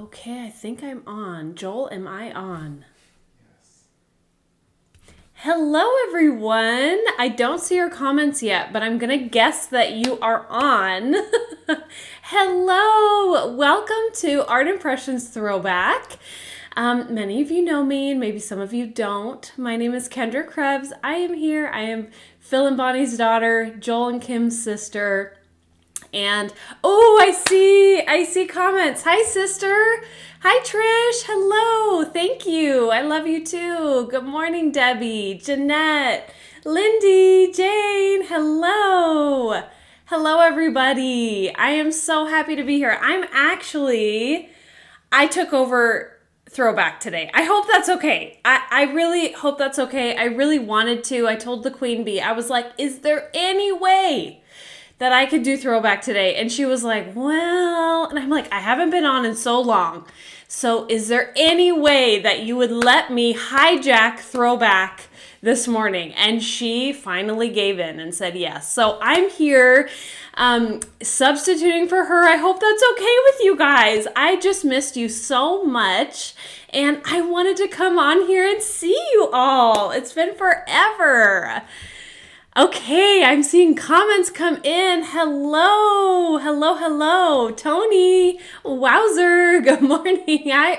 Okay, I think I'm on. Joel, am I on? Yes. Hello, everyone. I don't see your comments yet, but I'm going to guess that you are on. Hello. Welcome to Art Impressions Throwback. Many of you know me, and maybe some of you don't. My name is Kendra Krebs. I am here. I am Phil and Bonnie's daughter, Joel and Kim's sister. And oh, I see comments. Hi, sister. Hi, Trish. Hello. Thank you. I love you too. Good morning, Debbie, Jeanette, Lindy, Jane. Hello. Hello, everybody. I am so happy to be here. I took over Throwback today. I hope that's okay. I really hope that's okay. I really wanted to. I told the Queen Bee, I was like, is there any way that I could do Throwback today? And she was like, well, and I'm like, I haven't been on in so long. So is there any way that you would let me hijack Throwback this morning? And she finally gave in and said yes. So I'm here substituting for her. I hope that's okay with you guys. I just missed you so much. And I wanted to come on here and see you all. It's been forever. Okay, I'm seeing comments come in. Hello, hello, hello. Tony, wowzer, good morning. Hi,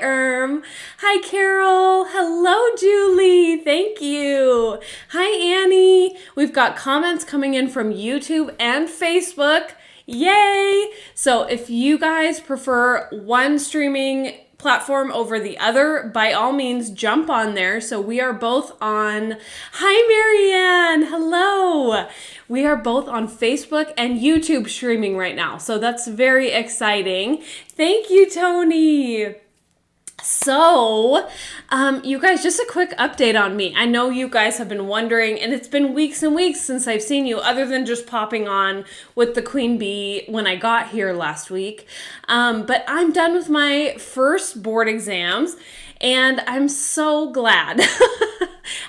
Hi, Carol. Hello, Julie. Thank you. Hi, Annie. We've got comments coming in from YouTube and Facebook. Yay! So if you guys prefer one streaming platform over the other, by all means jump on there. So we are both on, hi Marianne, hello. We are both on Facebook and YouTube streaming right now. So that's very exciting. Thank you, Tony. So, you guys, just a quick update on me. I know you guys have been wondering, and it's been weeks and weeks since I've seen you, other than just popping on with the Queen Bee when I got here last week. But I'm done with my first board exams, and I'm so glad.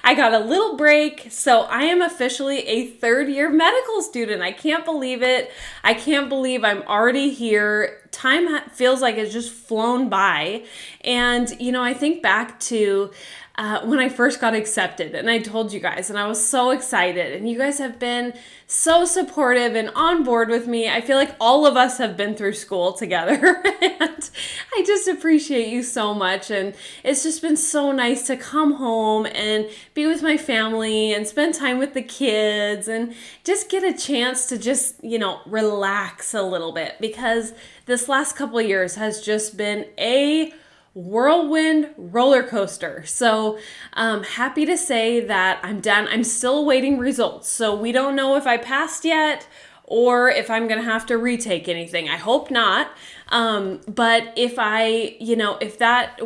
I got a little break, so I am officially a third-year medical student. I can't believe it. I can't believe I'm already here. Time feels like it's just flown by. And, I think back to when I first got accepted, and I told you guys, and I was so excited, and you guys have been so supportive and on board with me. I feel like all of us have been through school together, and I just appreciate you so much. And it's just been so nice to come home and be with my family and spend time with the kids and just get a chance to just, relax a little bit, because this last couple of years has just been a whirlwind roller coaster. So happy to say that I'm done. I'm still awaiting results. So we don't know if I passed yet or if I'm going to have to retake anything. I hope not. But if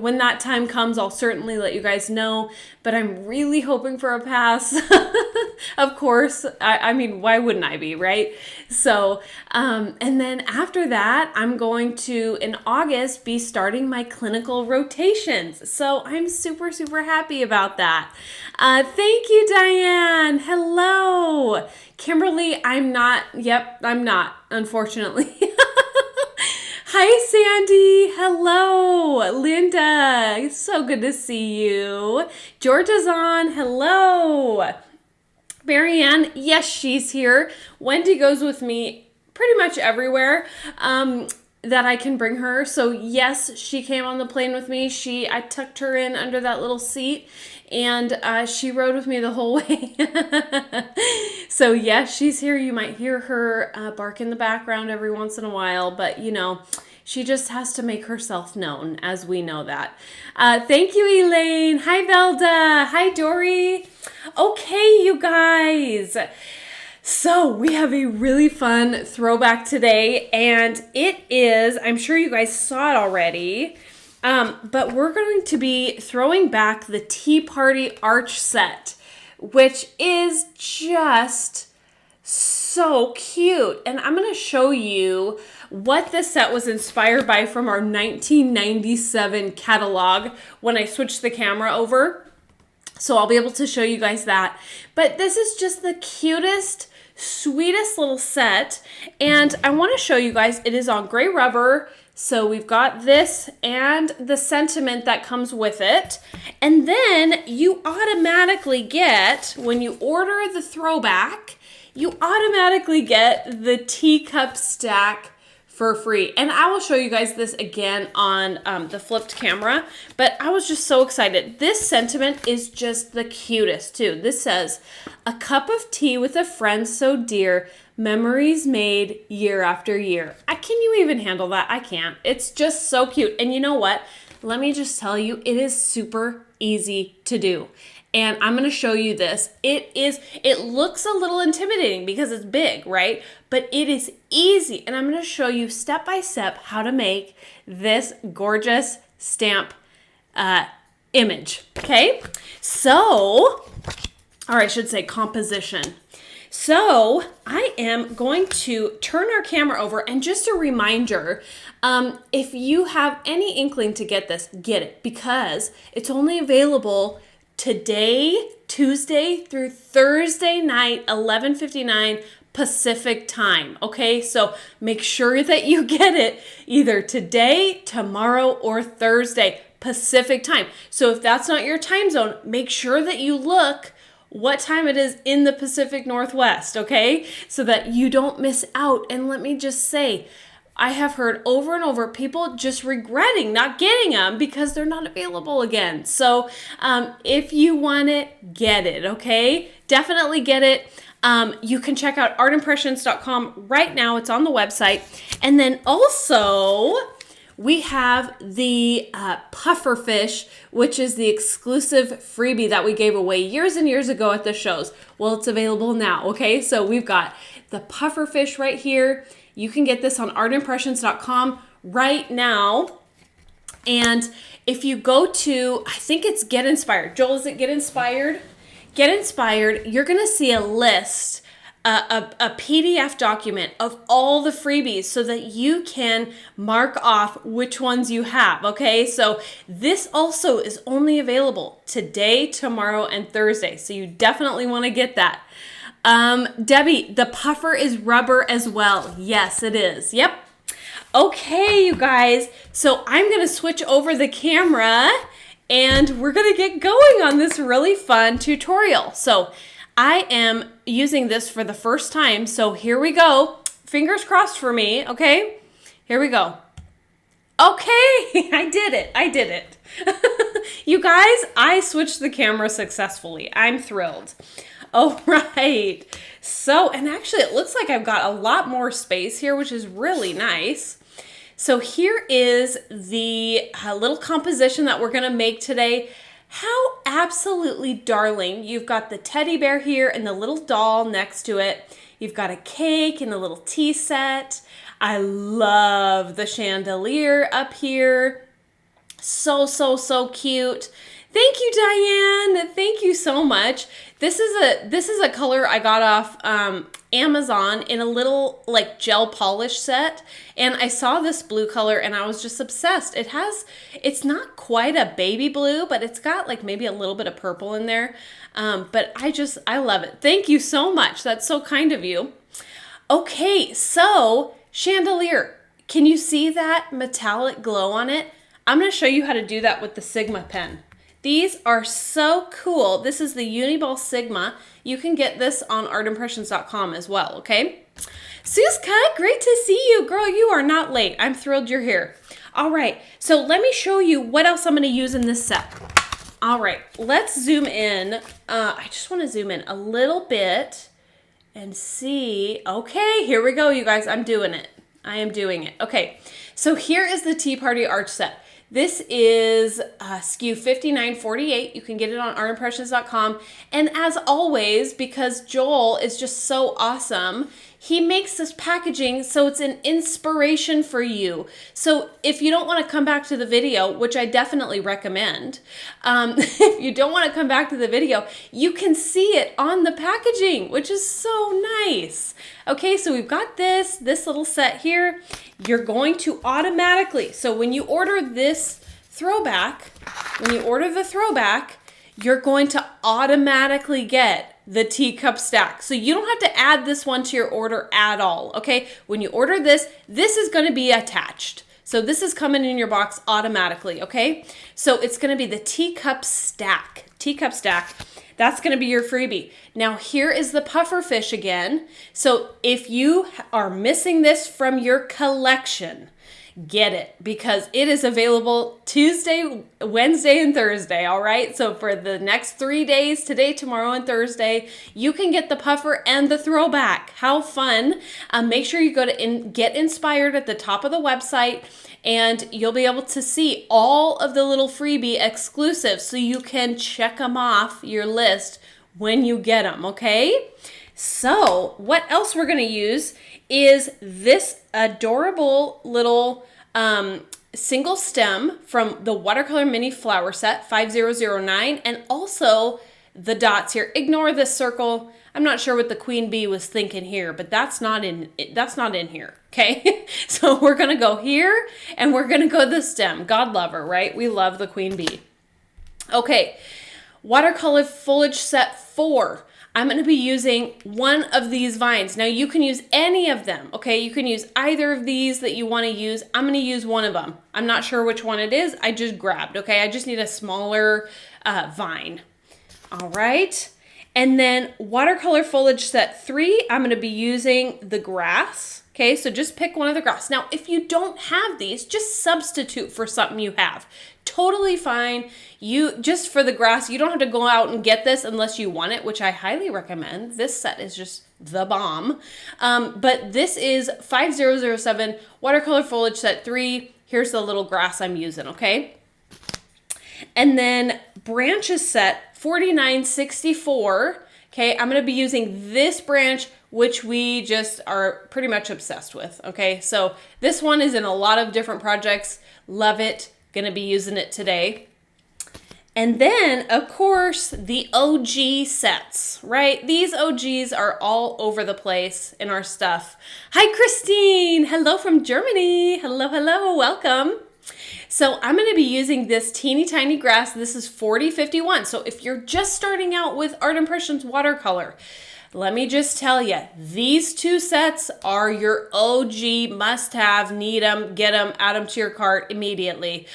when that time comes, I'll certainly let you guys know. But I'm really hoping for a pass. Of course. I mean, why wouldn't I be, right? So, and then after that, I'm going to, in August, be starting my clinical rotations. So I'm super, super happy about that. Thank you, Diane. Hello. Kimberly, I'm not, unfortunately. Hi, Sandy. Hello. Linda. It's so good to see you. Georgia's on. Hello. Marianne, yes, she's here. Wendy goes with me pretty much everywhere that I can bring her. So yes, she came on the plane with me. I tucked her in under that little seat, and she rode with me the whole way. So yes, she's here. You might hear her bark in the background every once in a while, but she just has to make herself known, as we know that. Thank you, Elaine. Hi, Velda. Hi, Dory. Okay, you guys. So we have a really fun throwback today, and it is, I'm sure you guys saw it already, but we're going to be throwing back the Tea Party Arch set, which is just so cute. And I'm going to show you what this set was inspired by from our 1997 catalog when I switched the camera over. So I'll be able to show you guys that. But this is just the cutest, sweetest little set. And I want to show you guys, it is on gray rubber. So we've got this and the sentiment that comes with it. And then you automatically get, when you order the throwback, you automatically get the teacup stack for free. And I will show you guys this again on the flipped camera, but I was just so excited. This sentiment is just the cutest too. This says, "A cup of tea with a friend so dear, memories made year after year." Can you even handle that? I can't. It's just so cute. And you know what? Let me just tell you, it is super easy to do. And I'm going to show you this. It looks a little intimidating because it's big, right? But it is easy. And I'm going to show you step by step how to make this gorgeous stamp image. Okay? So, or I should say composition. So I am going to turn our camera over, and just a reminder, if you have any inkling to get this, get it, because it's only available today, Tuesday through Thursday night, 11:59 Pacific time. Okay, so make sure that you get it either today, tomorrow, or Thursday Pacific time. So if that's not your time zone, make sure that you look what time it is in the Pacific Northwest, okay? So that you don't miss out. And let me just say, I have heard over and over people just regretting not getting them because they're not available again. So if you want it, get it, okay? Definitely get it. You can check out artimpressions.com right now. It's on the website. And then also, we have the puffer fish, which is the exclusive freebie that we gave away years and years ago at the shows. Well, it's available now, okay? So we've got the puffer fish right here. You can get this on artimpressions.com right now. And if you go to, I think it's Get Inspired. Joel, is it Get Inspired? Get Inspired, you're going to see a list, a PDF document of all the freebies so that you can mark off which ones you have, okay? So this also is only available today, tomorrow, and Thursday. So you definitely want to get that. Debbie, the puffer is rubber as well. Yes, it is. Yep. Okay, you guys. So I'm going to switch over the camera and we're going to get going on this really fun tutorial. So I am using this for the first time. So here we go. Fingers crossed for me. Okay, here we go. Okay, I did it. I did it. You guys, I switched the camera successfully. I'm thrilled. All right. So, and actually it looks like I've got a lot more space here, which is really nice. So here is the little composition that we're going to make today. How absolutely darling. You've got the teddy bear here and the little doll next to it. You've got a cake and a little tea set. I love the chandelier up here. So, so, so cute. Thank you, Diane. Thank you so much. This is a color I got off Amazon in a little like gel polish set, and I saw this blue color and I was just obsessed. It's not quite a baby blue, but it's got like maybe a little bit of purple in there. But I love it. Thank you so much. That's so kind of you. Okay, so chandelier. Can you see that metallic glow on it? I'm going to show you how to do that with the Sigma pen. These are so cool. This is the Uniball Sigma. You can get this on artimpressions.com as well, okay? Suska, great to see you. Girl, you are not late. I'm thrilled you're here. All right, so let me show you what else I'm going to use in this set. All right, let's zoom in. I just want to zoom in a little bit and see. Okay, here we go, you guys. I'm doing it. I am doing it. Okay, so here is the Tea Party Arch set. This is SKU 5948. You can get it on artimpressions.com. And as always, because Joel is just so awesome, he makes this packaging so it's an inspiration for you. So if you don't want to come back to the video, which I definitely recommend, if you don't want to come back to the video, you can see it on the packaging, which is so nice. Okay, so we've got this little set here. You're going to automatically, so when you order this throwback, you're going to automatically get the teacup stack. So you don't have to add this one to your order at all, okay? When you order this, this is going to be attached. So this is coming in your box automatically, okay? So it's gonna be the teacup stack. Teacup stack. That's gonna be your freebie. Now here is the puffer fish again. So if you are missing this from your collection, get it, because it is available Tuesday, Wednesday, and Thursday, all right? So for the next 3 days, today, tomorrow, and Thursday, you can get the puffer and the throwback. How fun. Make sure you go to Get Inspired at the top of the website, and you'll be able to see all of the little freebie exclusives, so you can check them off your list when you get them, okay? So what else we're gonna use is this adorable little single stem from the Watercolor Mini Flower Set 5009, and also the dots here. Ignore this circle. I'm not sure what the queen bee was thinking here, but that's not in here, okay? So we're gonna go here, and we're gonna go the stem. God love her, right? We love the queen bee. Okay, Watercolor Foliage Set 4. I'm going to be using one of these vines. Now you can use any of them, okay? You can use either of these that you want to use. I'm going to use one of them. I'm not sure which one it is. I just grabbed, okay? I just need a smaller vine. All right. And then Watercolor Foliage Set 3, I'm going to be using the grass. Okay, so just pick one of the grass. Now, if you don't have these, just substitute for something you have. Totally fine. You just for the grass, you don't have to go out and get this unless you want it, which I highly recommend. This set is just the bomb. But this is 5007 Watercolor Foliage Set 3. Here's the little grass I'm using, okay? And then Branches Set 4964. Okay, I'm going to be using this branch, which we just are pretty much obsessed with, okay? So this one is in a lot of different projects. Love it. Gonna be using it today. And then, of course, the OG sets, right? These OGs are all over the place in our stuff. Hi, Christine. Hello from Germany. Hello, hello. Welcome. So I'm going to be using this teeny tiny grass. This is 4051. So if you're just starting out with Art Impressions watercolor, let me just tell you, these two sets are your OG must-have. Need them, get them, add them to your cart immediately.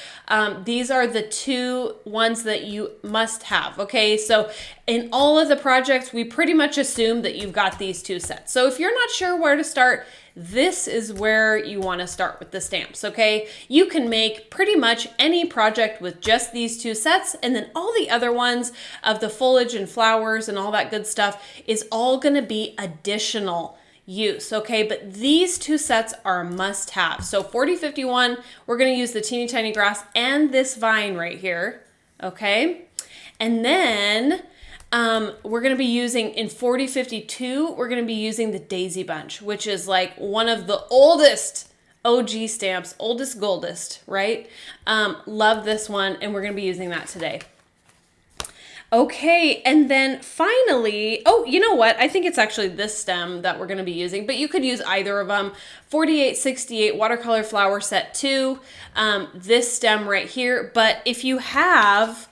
These are the two ones that you must have, okay? So in all of the projects, we pretty much assume that you've got these two sets. So if you're not sure where to start, this is where you want to start with the stamps, okay? You can make pretty much any project with just these two sets, and then all the other ones of the foliage and flowers and all that good stuff is all going to be additional use, okay? But these two sets are a must-have. So 4051, we're going to use the teeny tiny grass and this vine right here, okay? And then we're going to be using, in 4052, we're going to be using the Daisy Bunch, which is like one of the oldest OG stamps, oldest goldest, right? Love this one, and we're going to be using that today. Okay, and then finally, oh, you know what? I think it's actually this stem that we're going to be using, but you could use either of them. 4868 Watercolor Flower Set 2, this stem right here. But if you have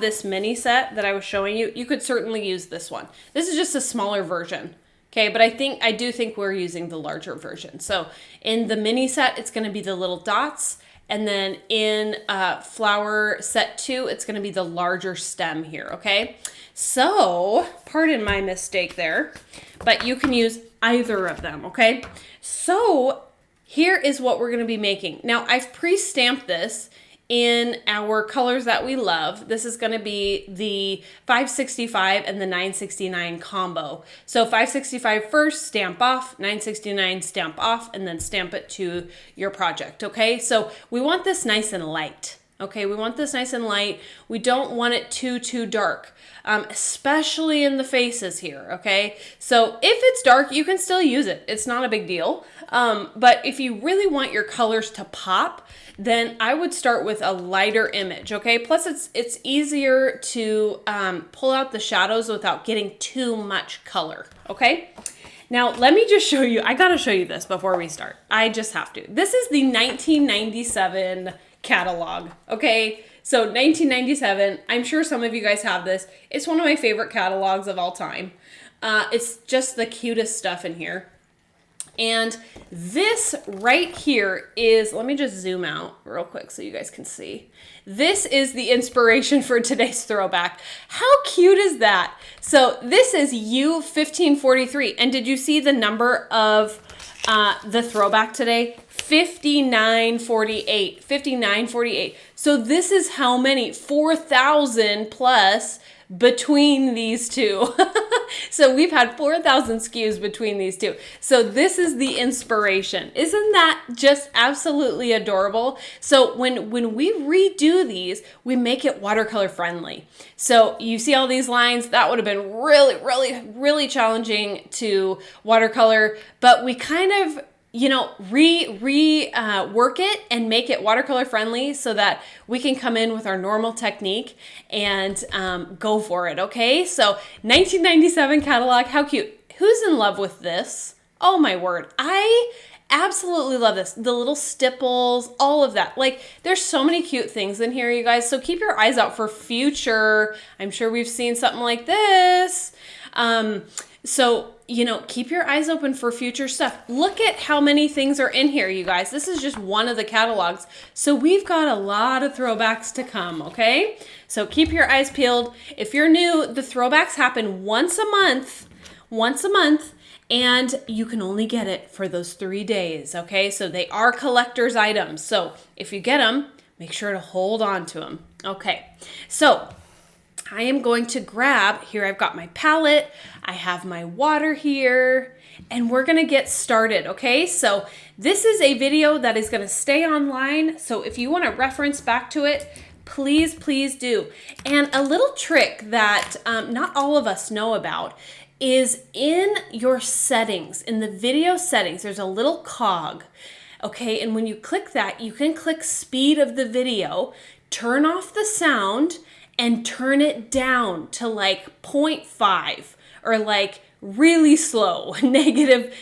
this mini set that I was showing you, you could certainly use this one. This is just a smaller version, okay? But I do think we're using the larger version. So in the mini set, it's going to be the little dots. And then in Flower Set 2, it's going to be the larger stem here, okay? So, pardon my mistake there, but you can use either of them, okay? So, here is what we're going to be making. Now, I've pre-stamped this in our colors that we love. This is going to be the 565 and the 969 combo. So 565 first, stamp off, 969 stamp off, and then stamp it to your project, okay? So we want this nice and light, okay? We want this nice and light. We don't want it too dark, especially in the faces here, okay? So if it's dark, you can still use it. It's not a big deal. But if you really want your colors to pop, then I would start with a lighter image, okay? Plus it's easier to pull out the shadows without getting too much color, okay? Now, let me just show you, I gotta show you this before we start. I just have to. This is the 1997 catalog, okay? So 1997, I'm sure some of you guys have this. It's one of my favorite catalogs of all time. It's just the cutest stuff in here. And this right here is, let me just zoom out real quick so you guys can see. This is the inspiration for today's throwback. How cute is that? So this is U1543. And did you see the number of the throwback today? 5948. 5948. So this is how many? 4,000 plus between these two. So we've had 4,000 SKUs between these two. So this is the inspiration. Isn't that just absolutely adorable? So when we redo these, we make it watercolor friendly. So you see all these lines, that would have been really, really, really challenging to watercolor, but we kind of, you know, work it and make it watercolor friendly so that we can come in with our normal technique and go for it, okay? So 1997 catalog, how cute. Who's in love with this? Oh my word. I absolutely love this. The little stipples, all of that. Like, there's so many cute things in here, you guys. So keep your eyes out for future. I'm sure we've seen something like this. So, you know, keep your eyes open for future stuff. Look at how many things are in here, you guys. This is just one of the catalogs. So we've got a lot of throwbacks to come, okay? So keep your eyes peeled. If you're new, the throwbacks happen once a month, and you can only get it for those 3 days, okay? So they are collector's items. So if you get them, make sure to hold on to them. Okay, so I am going to grab, here I've got my palette, I have my water here, and we're gonna get started, okay? So this is a video that is gonna stay online, so if you wanna reference back to it, please, please do. And a little trick that not all of us know about is in your settings, in the video settings, there's a little cog, okay? And when you click that, you can click speed of the video, turn off the sound, and turn it down to like 0.5 or like really slow, negative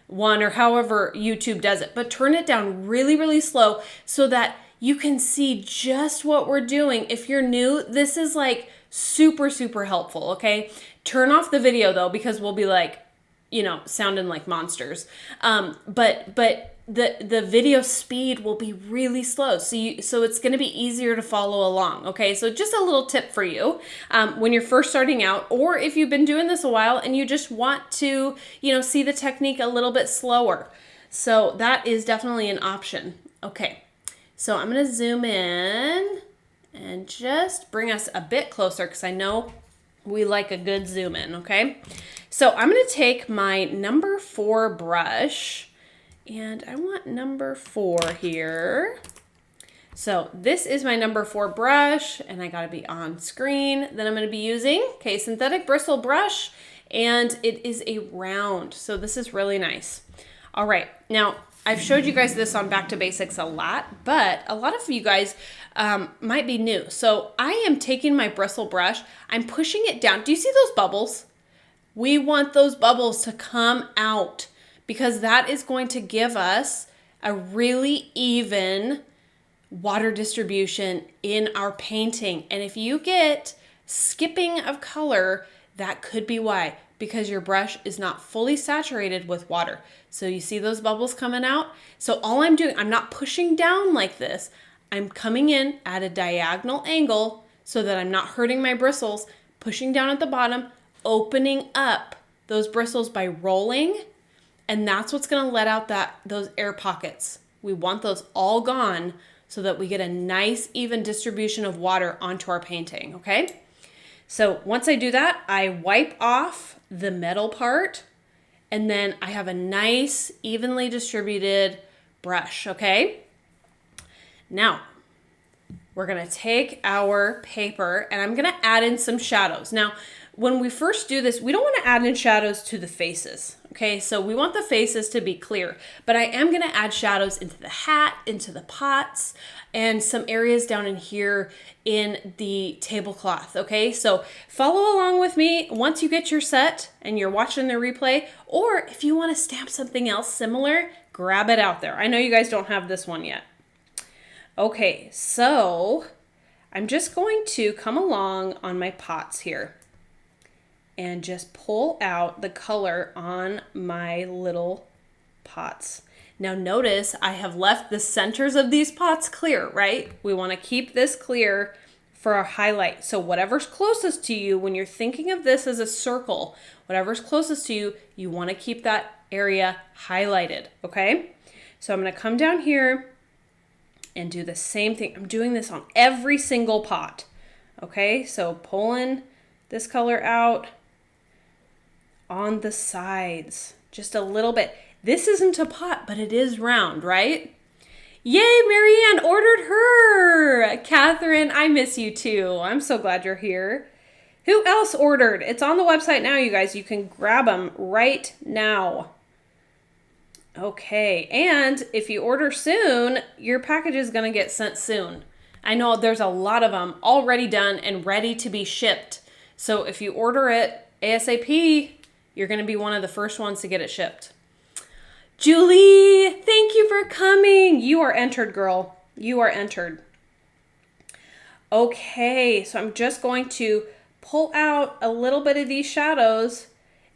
1 or however YouTube does it. But turn it down really, really slow so that you can see just what we're doing. If you're new, this is like super, super helpful, okay? Turn off the video though, because we'll be like, you know, sounding like monsters. But the video speed will be really slow. So it's going to be easier to follow along. Okay. So just a little tip for you, when you're first starting out, or if you've been doing this a while and you just want to, you know, see the technique a little bit slower. So that is definitely an option. Okay. So I'm going to zoom in and just bring us a bit closer because I know we like a good zoom in. Okay. So I'm going to take my number 4 brush. And I want number 4 here. So this is my number 4 brush, and I gotta be on screen. Then I'm gonna be using, okay, synthetic bristle brush, and it is a round. So this is really nice. All right, now I've showed you guys this on Back to Basics a lot, but a lot of you guys might be new. So I am taking my bristle brush, I'm pushing it down. Do you see those bubbles? We want those bubbles to come out, because that is going to give us a really even water distribution in our painting. And if you get skipping of color, that could be why, because your brush is not fully saturated with water. So you see those bubbles coming out? So all I'm doing, I'm not pushing down like this. I'm coming in at a diagonal angle so that I'm not hurting my bristles, pushing down at the bottom, opening up those bristles by rolling. And that's what's going to let out those air pockets. We want those all gone so that we get a nice even distribution of water onto our painting, okay? So once I do that, I wipe off the metal part, and then I have a nice evenly distributed brush, okay? Now, we're going to take our paper and I'm going to add in some shadows. Now, when we first do this, we don't want to add in shadows to the faces. Okay, so we want the faces to be clear, but I am going to add shadows into the hat, into the pots, and some areas down in here in the tablecloth. Okay, so follow along with me once you get your set and you're watching the replay, or if you want to stamp something else similar, grab it out there. I know you guys don't have this one yet. Okay, so I'm just going to come along on my pots here. and just pull out the color on my little pots. Now notice I have left the centers of these pots clear, right? We want to keep this clear for our highlight. So whatever's closest to you, when you're thinking of this as a circle, whatever's closest to you, you want to keep that area highlighted, okay? So I'm going to come down here and do the same thing. I'm doing this on every single pot, okay? So pulling this color out on the sides, just a little bit. This isn't a pot, but it is round, right? Yay, Marianne ordered her. Catherine, I miss you too. I'm so glad you're here. Who else ordered? It's on the website now, you guys. You can grab them right now. Okay, and if you order soon, your package is going to get sent soon. I know there's a lot of them already done and ready to be shipped. So if you order it ASAP, you're going to be one of the first ones to get it shipped. Julie, thank you for coming. You are entered, girl. You are entered. Okay, so I'm just going to pull out a little bit of these shadows.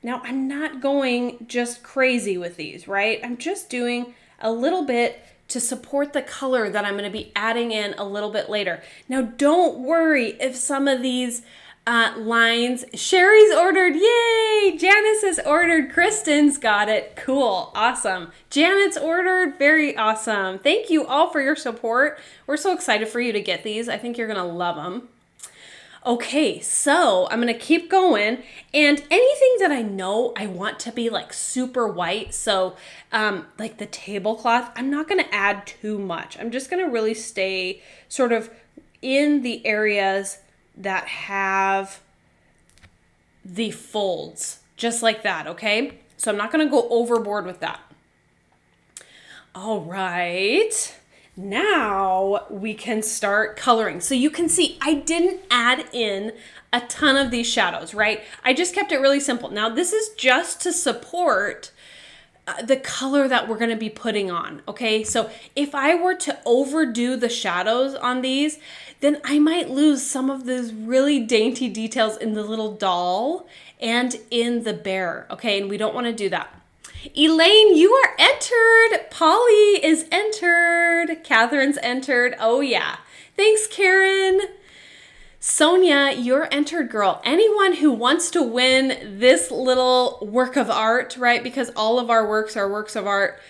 Now, I'm not going just crazy with these, right? I'm just doing a little bit to support the color that I'm going to be adding in a little bit later. Now, don't worry if some of these lines. Sherry's ordered. Yay! Janice has ordered. Kristen's got it. Cool. Awesome. Janet's ordered. Very awesome. Thank you all for your support. We're so excited for you to get these. I think you're going to love them. Okay, so I'm going to keep going, and anything that I know I want to be like super white, so like the tablecloth, I'm not going to add too much. I'm just going to really stay sort of in the areas that have the folds, just like that, okay? So I'm not going to go overboard with that. All right. Now we can start coloring. So you can see I didn't add in a ton of these shadows, right? I just kept it really simple. Now this is just to support the color that we're going to be putting on, okay? So if I were to overdo the shadows on these, then I might lose some of those really dainty details in the little doll and in the bear, okay? And we don't want to do that. Elaine, you are entered. Polly is entered. Catherine's entered. Oh yeah. Thanks, Karen. Sonia, you're entered, girl. Anyone who wants to win this little work of art, right? Because all of our works are works of art.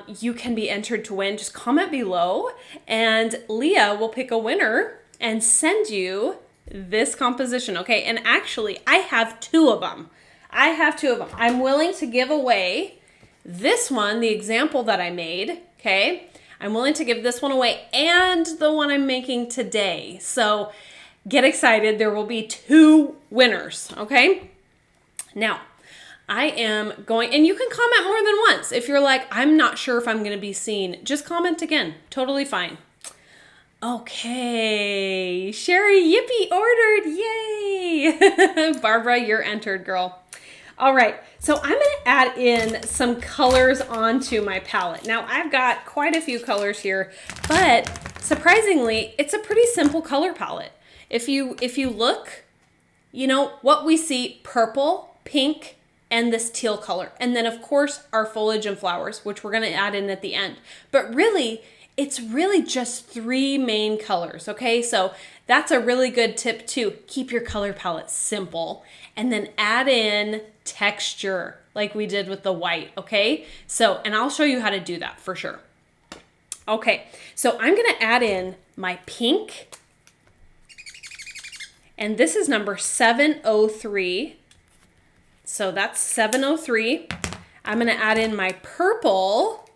You can be entered to win. Just comment below and Leah will pick a winner and send you this composition. Okay. And actually I have two of them. I'm willing to give away this one, the example that I made, okay? I'm willing to give this one away and the one I'm making today. So get excited. There will be two winners, okay? Now, I am going, and you can comment more than once. If you're like, I'm not sure if I'm going to be seen, just comment again. Totally fine. Okay, Sherry, yippee, ordered, yay! Barbara, you're entered, girl. All right, so I'm going to add in some colors onto my palette. Now, I've got quite a few colors here, but surprisingly, it's a pretty simple color palette. If you look, you know, what we see, purple, pink, and this teal color. And then, of course, our foliage and flowers, which we're going to add in at the end. But really, it's really just three main colors, okay? So that's a really good tip too. Keep your color palette simple and then add in texture like we did with the white, okay? So, and I'll show you how to do that for sure. Okay, so I'm gonna add in my pink, and this is number 703. So that's 703. I'm gonna add in my purple,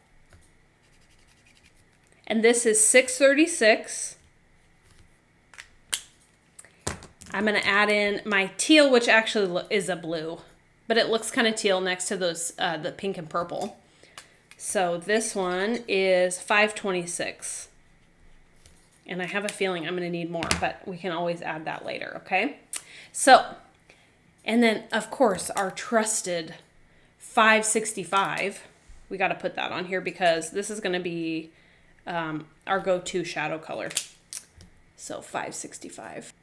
and this is 636. I'm going to add in my teal, which actually is a blue, but it looks kind of teal next to those, the pink and purple. So this one is 526. And I have a feeling I'm going to need more, but we can always add that later, okay? So, and then of course our trusted 565. We got to put that on here because this is going to be our go-to shadow color. So 565.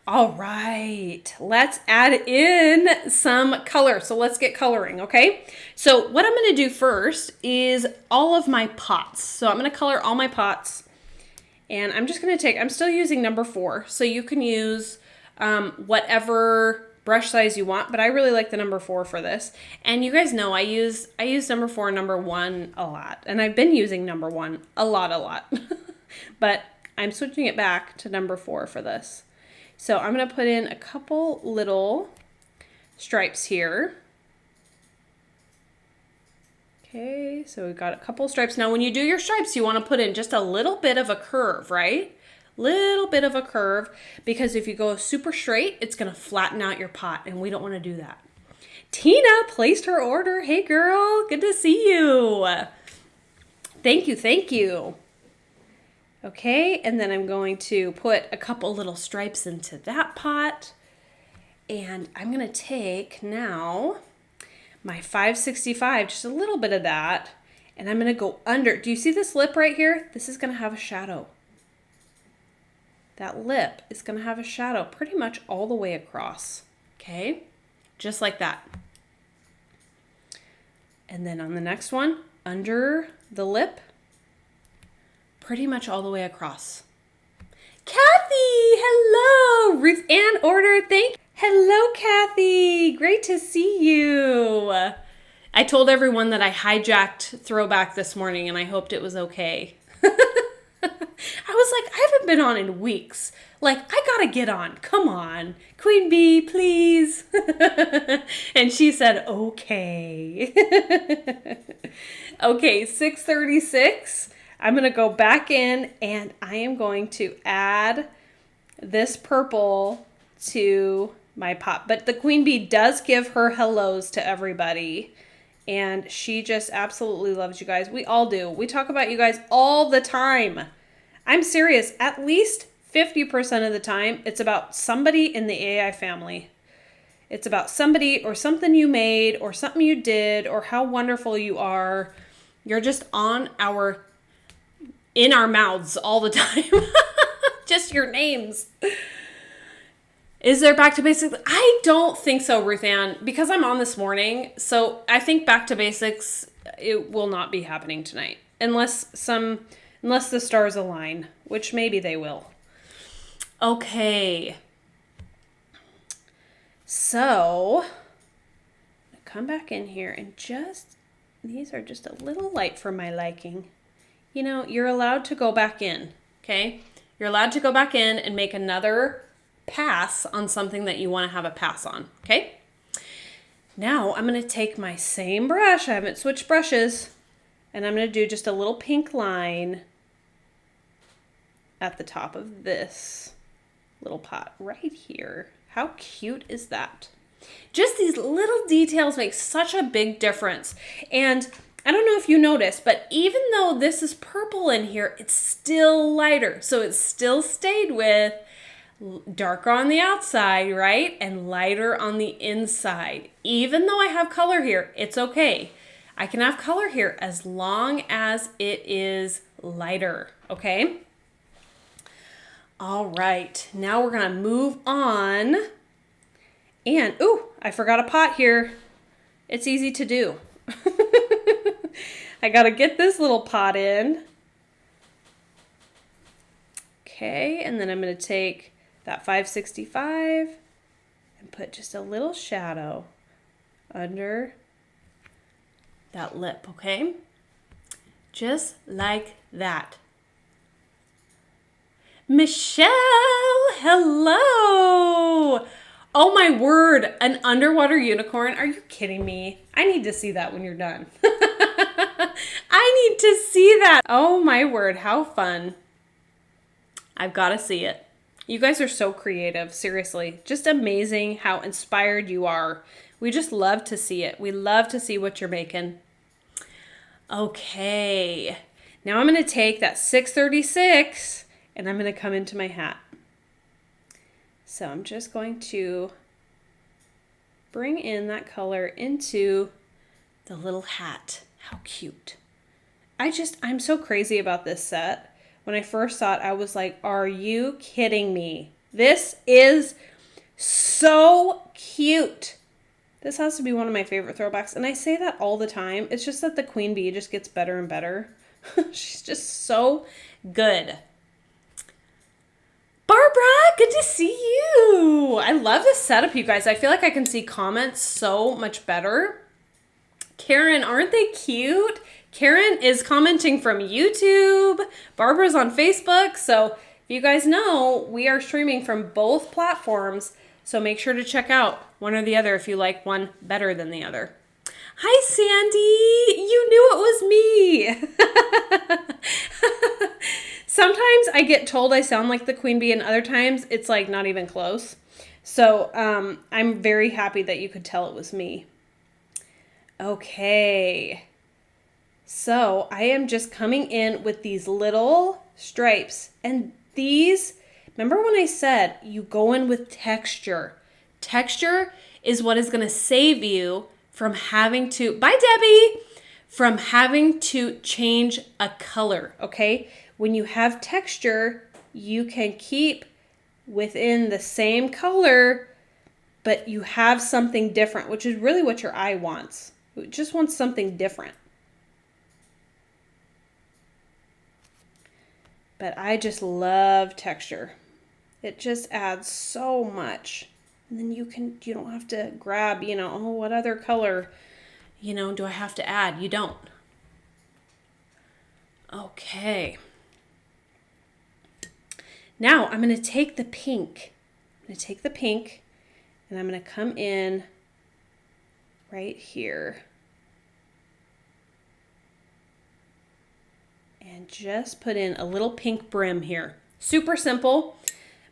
All right, let's add in some color. So let's get coloring, okay? So what I'm gonna do first is all of my pots. So I'm gonna color all my pots, and I'm just gonna take, I'm still using number 4, so you can use whatever brush size you want, but I really like the number 4 for this. And you guys know I use number 4 and number 1 a lot, and I've been using number 1 a lot. But I'm switching it back to number 4 for this. So I'm going to put in a couple little stripes here. Okay, so we've got a couple stripes. Now when you do your stripes, you want to put in just a little bit of a curve, right? Little bit of a curve, because if you go super straight, it's going to flatten out your pot, and we don't want to do that. Tina placed her order. Hey girl, good to see you. Thank you, thank you. Okay, and then I'm going to put a couple little stripes into that pot. And I'm going to take now my 565, just a little bit of that, and I'm going to go under. Do you see this lip right here? This is going to have a shadow. That lip is going to have a shadow pretty much all the way across. Okay, just like that. And then on the next one, under the lip, pretty much all the way across. Kathy, hello. Ruth Ann ordered, thank you. Hello, Kathy. Great to see you. I told everyone that I hijacked Throwback this morning, and I hoped it was okay. I was like, I haven't been on in weeks. Like, I gotta get on. Come on. Queen Bee, please. And she said, okay. Okay, 636. I'm going to go back in, and I am going to add this purple to my pot. But the Queen Bee does give her hellos to everybody, and she just absolutely loves you guys. We all do. We talk about you guys all the time. I'm serious. At least 50% of the time, it's about somebody in the AI family. It's about somebody or something you made or something you did or how wonderful you are. You're just in our mouths all the time. Just your names. Is there back to basics? I don't think so, Ruth Ann, because I'm on this morning. So I think back to basics, it will not be happening tonight. Unless the stars align, which maybe they will. Okay. So come back in here and these are just a little light for my liking. You know, you're allowed to go back in, okay? You're allowed to go back in and make another pass on something that you want to have a pass on, okay? Now I'm going to take my same brush. I haven't switched brushes. And I'm going to do just a little pink line at the top of this little pot right here. How cute is that? Just these little details make such a big difference. And I don't know if you noticed, but even though this is purple in here, it's still lighter. So it still stayed with darker on the outside, right? And lighter on the inside. Even though I have color here, it's okay. I can have color here as long as it is lighter, okay? All right, now we're gonna move on. And, ooh, I forgot a pot here. It's easy to do. I gotta get this little pot in. Okay, and then I'm gonna take that 565 and put just a little shadow under that lip, okay? Just like that. Michelle, hello. Oh my word, an underwater unicorn? Are you kidding me? I need to see that when you're done. I need to see that. Oh my word, how fun. I've got to see it. You guys are so creative, seriously. Just amazing how inspired you are. We just love to see it. We love to see what you're making. Okay, now I'm going to take that 636 and I'm going to come into my hat. So I'm just going to bring in that color into the little hat. How cute. I'm so crazy about this set. When I first saw it, I was like, are you kidding me? This is so cute. This has to be one of my favorite throwbacks. And I say that all the time. It's just that the queen bee just gets better and better. She's just so good. Barbara, good to see you. I love this setup, you guys. I feel like I can see comments so much better. Karen, aren't they cute? Karen is commenting from YouTube. Barbara's on Facebook. So if you guys know, we are streaming from both platforms. So make sure to check out one or the other if you like one better than the other. Hi, Sandy. You knew it was me. Sometimes I get told I sound like the queen bee, and other times it's like not even close. So I'm very happy that you could tell it was me. Okay. So I am just coming in with these little stripes. And these, remember when I said you go in with texture? Texture is what is going to save you from having to, bye Debbie, from having to change a color, okay? When you have texture, you can keep within the same color, but you have something different, which is really what your eye wants. It just wants something different. But I just love texture. It just adds so much. And then you don't have to grab, oh, what other color, do I have to add? You don't. Okay. Now I'm going to take the pink. And I'm going to come in right here. And just put in a little pink brim here. Super simple.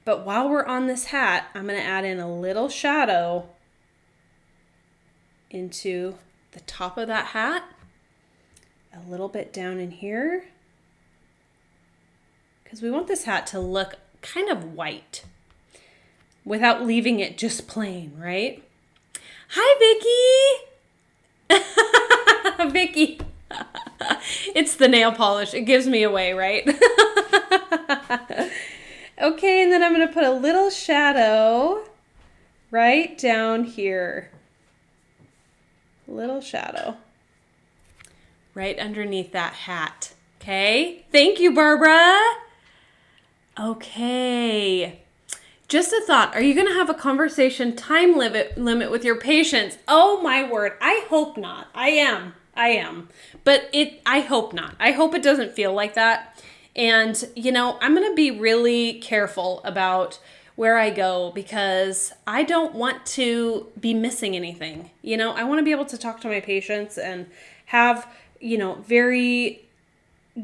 But while we're on this hat, I'm going to add in a little shadow into the top of that hat. A little bit down in here. Because we want this hat to look kind of white without leaving it just plain, right? Hi, Vicky. Vicky. It's the nail polish. It gives me away, right? Okay, and then I'm going to put a little shadow right down here. Little shadow. Right underneath that hat. Okay? Thank you, Barbara. Okay. Just a thought. Are you going to have a conversation time limit with your patients? Oh, my word. I hope not. I am. But I hope not. I hope it doesn't feel like that. And, I'm going to be really careful about where I go because I don't want to be missing anything. I want to be able to talk to my patients and have, very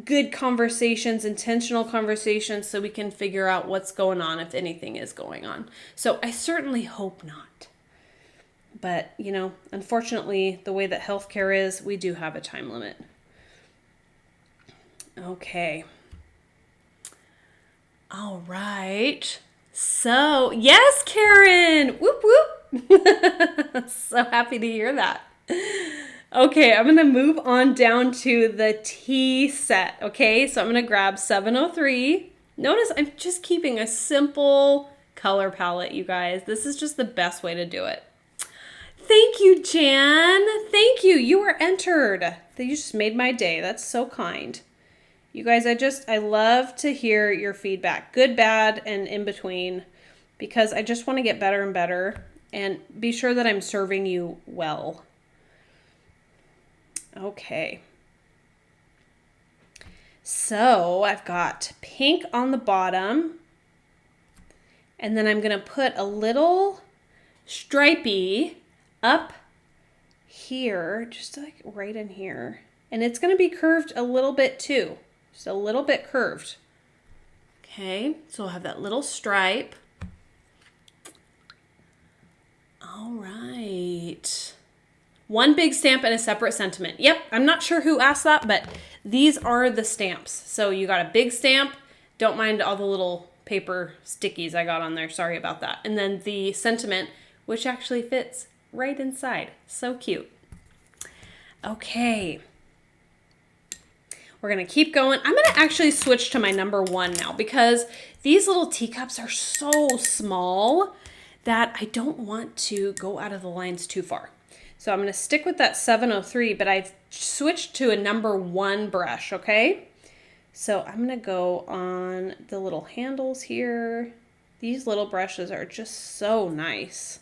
good conversations, intentional conversations so we can figure out what's going on if anything is going on. So I certainly hope not. But, unfortunately, the way that healthcare is, we do have a time limit. Okay. All right. So, yes, Karen. Whoop, whoop. So happy to hear that. Okay, I'm going to move on down to the T set. Okay, so I'm going to grab 703. Notice I'm just keeping a simple color palette, you guys. This is just the best way to do it. Thank you, Jan. Thank you. You were entered. You just made my day. That's so kind. You guys, I love to hear your feedback, good, bad, and in between, because I just want to get better and better and be sure that I'm serving you well. Okay. So I've got pink on the bottom, and then I'm going to put a little stripey up here, just like right in here. And it's going to be curved a little bit too. Just a little bit curved. Okay, so I'll have that little stripe. All right. One big stamp and a separate sentiment. Yep, I'm not sure who asked that, but these are the stamps. So you got a big stamp. Don't mind all the little paper stickies I got on there. Sorry about that. And then the sentiment, which actually fits right inside. So cute. Okay. We're going to keep going. I'm going to actually switch to my number 1 now because these little teacups are so small that I don't want to go out of the lines too far. So I'm going to stick with that 703, but I've switched to a number 1 brush, okay? So I'm going to go on the little handles here. These little brushes are just so nice.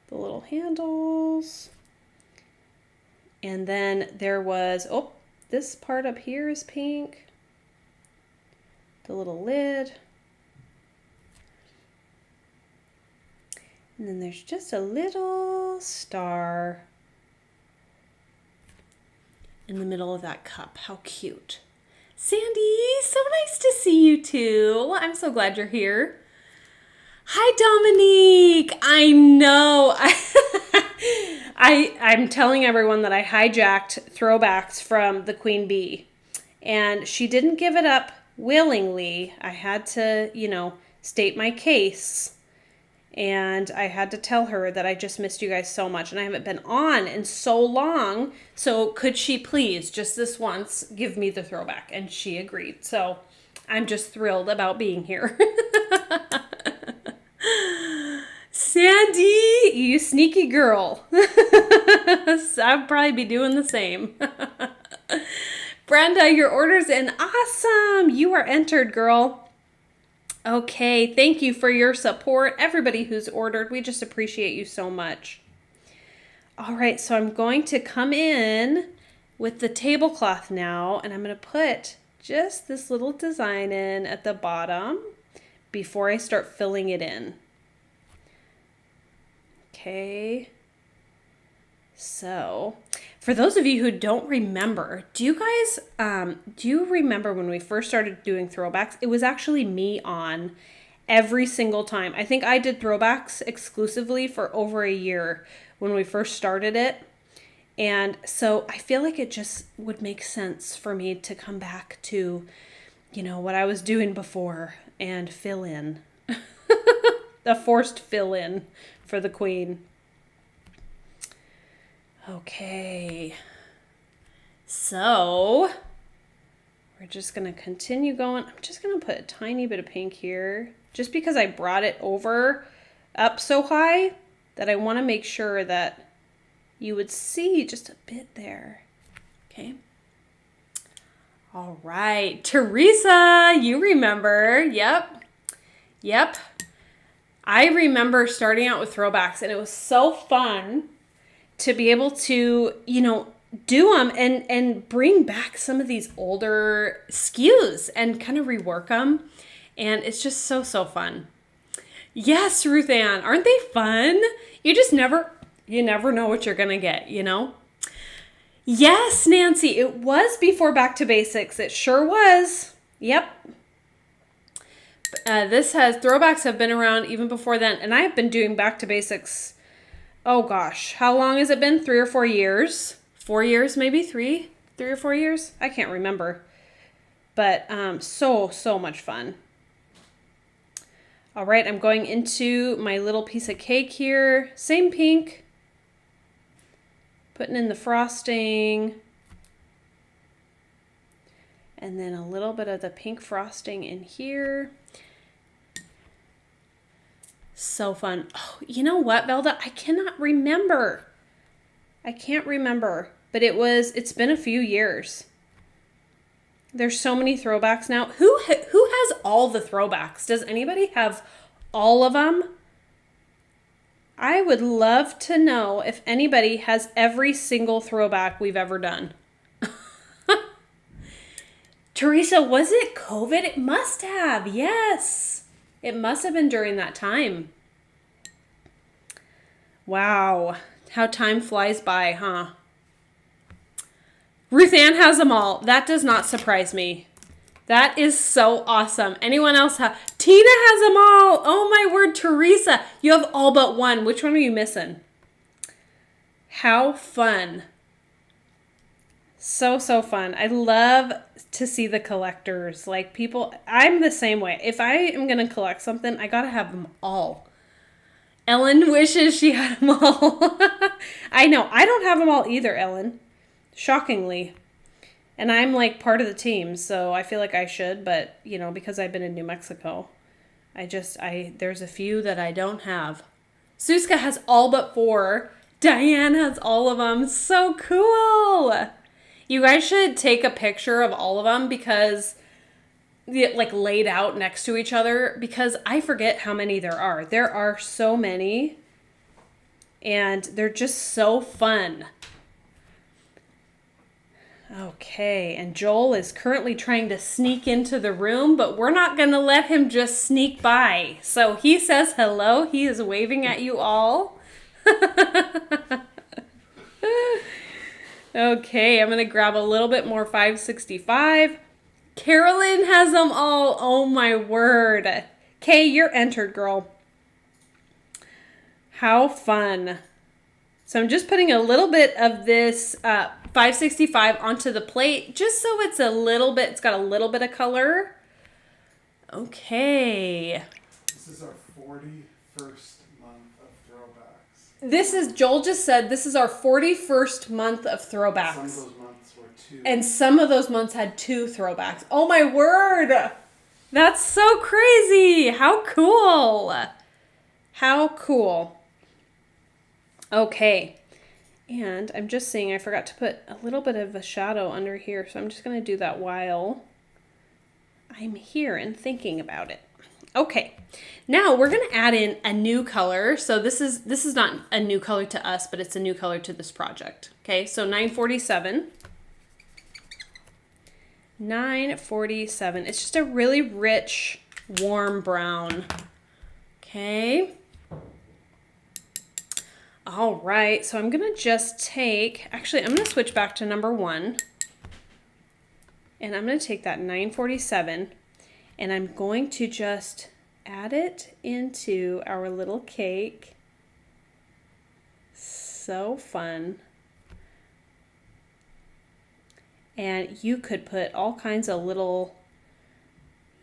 The little handles. And then there was, oh, this part up here is pink. The little lid. And then there's just a little star in the middle of that cup. How cute. Sandy, so nice to see you too. I'm so glad you're here. Hi, Dominique. I know. I'm telling everyone that I hijacked Throwbacks from the Queen Bee. And she didn't give it up willingly. I had to, state my case. And I had to tell her that I just missed you guys so much. And I haven't been on in so long. So could she please, just this once, give me the throwback? And she agreed. So I'm just thrilled about being here. Sandy, you sneaky girl. I'd probably be doing the same. Brenda, your order's in. Awesome. You are entered, girl. Okay, thank you for your support. Everybody who's ordered, we just appreciate you so much. All right, so I'm going to come in with the tablecloth now, and I'm going to put just this little design in at the bottom before I start filling it in. Okay, so for those of you who don't remember, do you remember when we first started doing throwbacks? It was actually me on every single time. I think I did throwbacks exclusively for over a year when we first started it. And so I feel like it just would make sense for me to come back to, what I was doing before and fill in. A forced fill in for the queen. Okay, so we're just going to continue going. I'm just going to put a tiny bit of pink here just because I brought it up so high that I want to make sure that you would see just a bit there. Okay. All right, Teresa, you remember. Yep. I remember starting out with throwbacks, and it was so fun to be able to, do them and bring back some of these older SKUs and kind of rework them. And it's just so fun. Yes, Ruth Ann, aren't they fun? You never know what you're going to get, Yes, Nancy, it was before Back to Basics. It sure was. Yep. Throwbacks have been around even before then. And I have been doing Back to Basics. Oh gosh, how long has it been? 3 or 4 years? 4 years, maybe 3 or 4 years? I can't remember. But so much fun. All right, I'm going into my little piece of cake here. Same pink. Putting in the frosting. And then a little bit of the pink frosting in here. So fun. Oh, you know what, Velda? I cannot remember. I can't remember. But it's been a few years. There's so many throwbacks now. Who has all the throwbacks? Does anybody have all of them? I would love to know if anybody has every single throwback we've ever done. Teresa, was it COVID? It must have. Yes. It must have been during that time. Wow. How time flies by, huh? Ruth Ann has them all. That does not surprise me. That is so awesome. Anyone else have? Tina has them all. Oh my word, Teresa. You have all but one. Which one are you missing? How fun. So fun. I love to see the collectors. Like people, I'm the same way. If I am going to collect something, I got to have them all. Ellen wishes she had them all. I know. I don't have them all either, Ellen. shockingly. And I'm like part of the team, so I feel like I should, but you know, because I've been in New Mexico, there's a few that I don't have. Suska has all but 4. Diane has all of them. So cool. You guys should take a picture of all of them because like laid out next to each other, because I forget how many there are. There are so many, and they're just so fun. Okay, and Joel is currently trying to sneak into the room, but we're not going to let him just sneak by. So he says hello. He is waving at you all. Okay, I'm going to grab a little bit more 565. Carolyn has them all. Oh my word. Kay, you're entered, girl. How fun. So I'm just putting a little bit of this 565 onto the plate, just so it's it's got a little bit of color. Okay. This is our 41st month of throwbacks. Joel just said, this is our 41st month of throwbacks. Some of those months were 2. And some of those months had 2 throwbacks. Oh my word. That's so crazy. How cool. How cool. Okay. And I'm just seeing I forgot to put a little bit of a shadow under here, so I'm just going to do that while I'm here and thinking about it. Okay, now we're going to add in a new color. So this is not a new color to us, but it's a new color to this project. Okay, so 947. 947. It's just a really rich, warm brown. Okay. All right, so I'm going to just take, actually, I'm going to switch back to number 1. And I'm going to take that 947, and I'm going to just add it into our little cake. So fun. And you could put all kinds of little,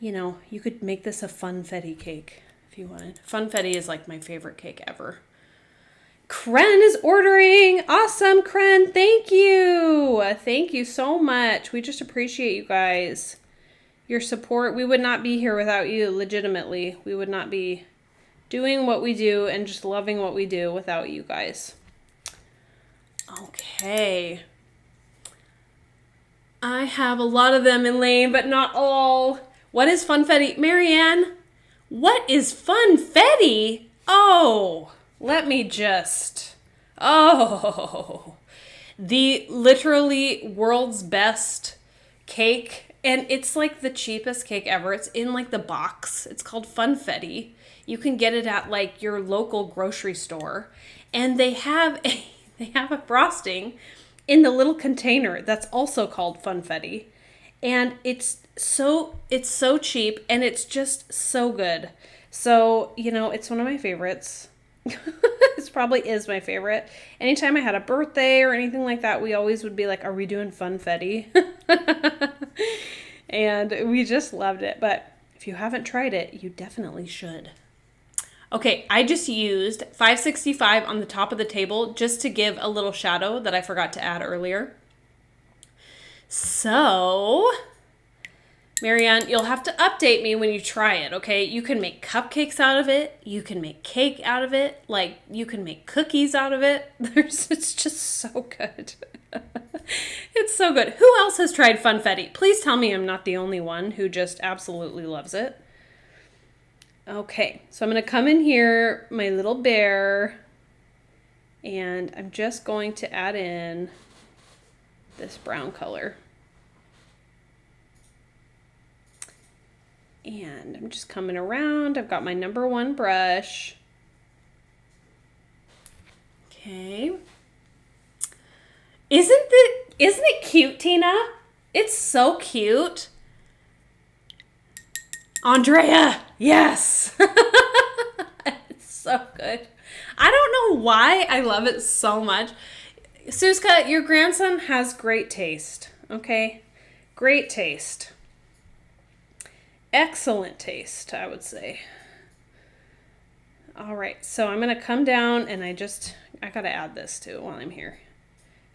you know, you could make this a funfetti cake if you wanted. Funfetti is like my favorite cake ever. Kren is ordering. Awesome, Kren. Thank you. Thank you so much. We just appreciate you guys. Your support. We would not be here without you, legitimately. We would not be doing what we do and just loving what we do without you guys. Okay. I have a lot of them in lane, but not all. What is funfetti? Marianne, what is funfetti? Oh, let me just, the literally world's best cake. And it's like the cheapest cake ever. It's in like the box. It's called funfetti. You can get it at like your local grocery store. And they have a frosting in the little container that's also called funfetti. And it's so cheap and it's just so good. So, you know, it's one of my favorites. This probably is my favorite. Anytime I had a birthday or anything like that, we always would be like, are we doing funfetti? And we just loved it. But if you haven't tried it, you definitely should. Okay, I just used 565 on the top of the table just to give a little shadow that I forgot to add earlier. So, Marianne, you'll have to update me when you try it, okay? You can make cupcakes out of it. You can make cake out of it. Like, you can make cookies out of it. It's just so good. It's so good. Who else has tried funfetti? Please tell me I'm not the only one who just absolutely loves it. Okay, so I'm going to come in here, my little bear, and I'm just going to add in this brown color. And I'm just coming around. I've got my number 1 brush. Okay. Isn't it cute, Tina? It's so cute. Andrea, yes. It's so good. I don't know why I love it so much. Suska, your grandson has great taste, okay? Great taste. Excellent taste, I would say. All right, so I'm going to come down and I got to add this too while I'm here.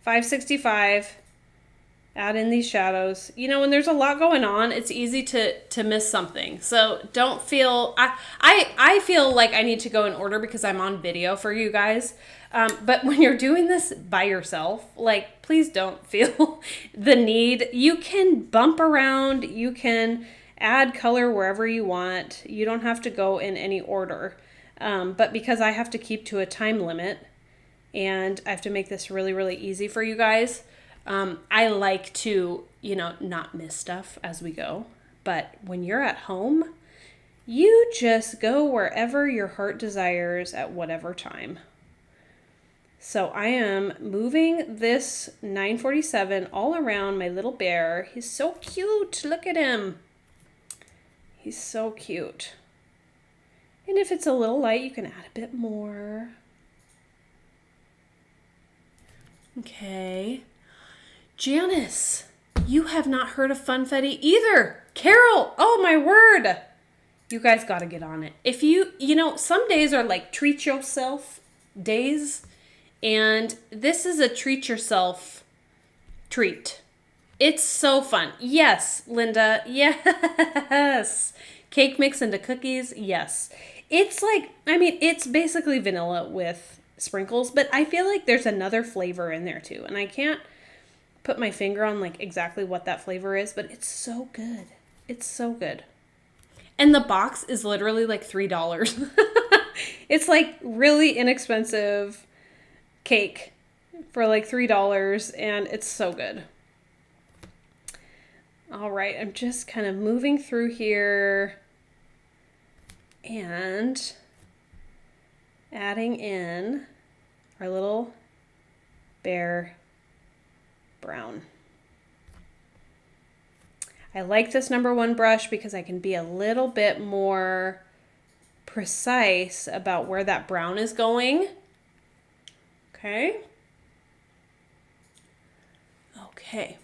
565, Add in these shadows. You know, when there's a lot going on, it's easy to miss something. So don't feel, I feel like I need to go in order because I'm on video for you guys. But when you're doing this by yourself, like, please don't feel the need. You can bump around. You can add color wherever you want. You don't have to go in any order. But because I have to keep to a time limit and I have to make this really, really easy for you guys, I like to, you know, not miss stuff as we go. But when you're at home, you just go wherever your heart desires at whatever time. So I am moving this 947 all around my little bear. He's so cute. Look at him. He's so cute. And if it's a little light, you can add a bit more. Okay. Janice, you have not heard of Funfetti either. Carol, oh my word. You guys got to get on it. If you know, some days are like treat yourself days. And this is a treat yourself treat. It's so fun. Yes, Linda. Yes. Cake mix into cookies. Yes. It's like, I mean, it's basically vanilla with sprinkles, but I feel like there's another flavor in there too. And I can't put my finger on like exactly what that flavor is, but it's so good. It's so good. And the box is literally like $3. It's like really inexpensive cake for like $3, and it's so good. All right, I'm just kind of moving through here and adding in our little bear brown. I like this number 1 brush because I can be a little bit more precise about where that brown is going. Okay. Okay.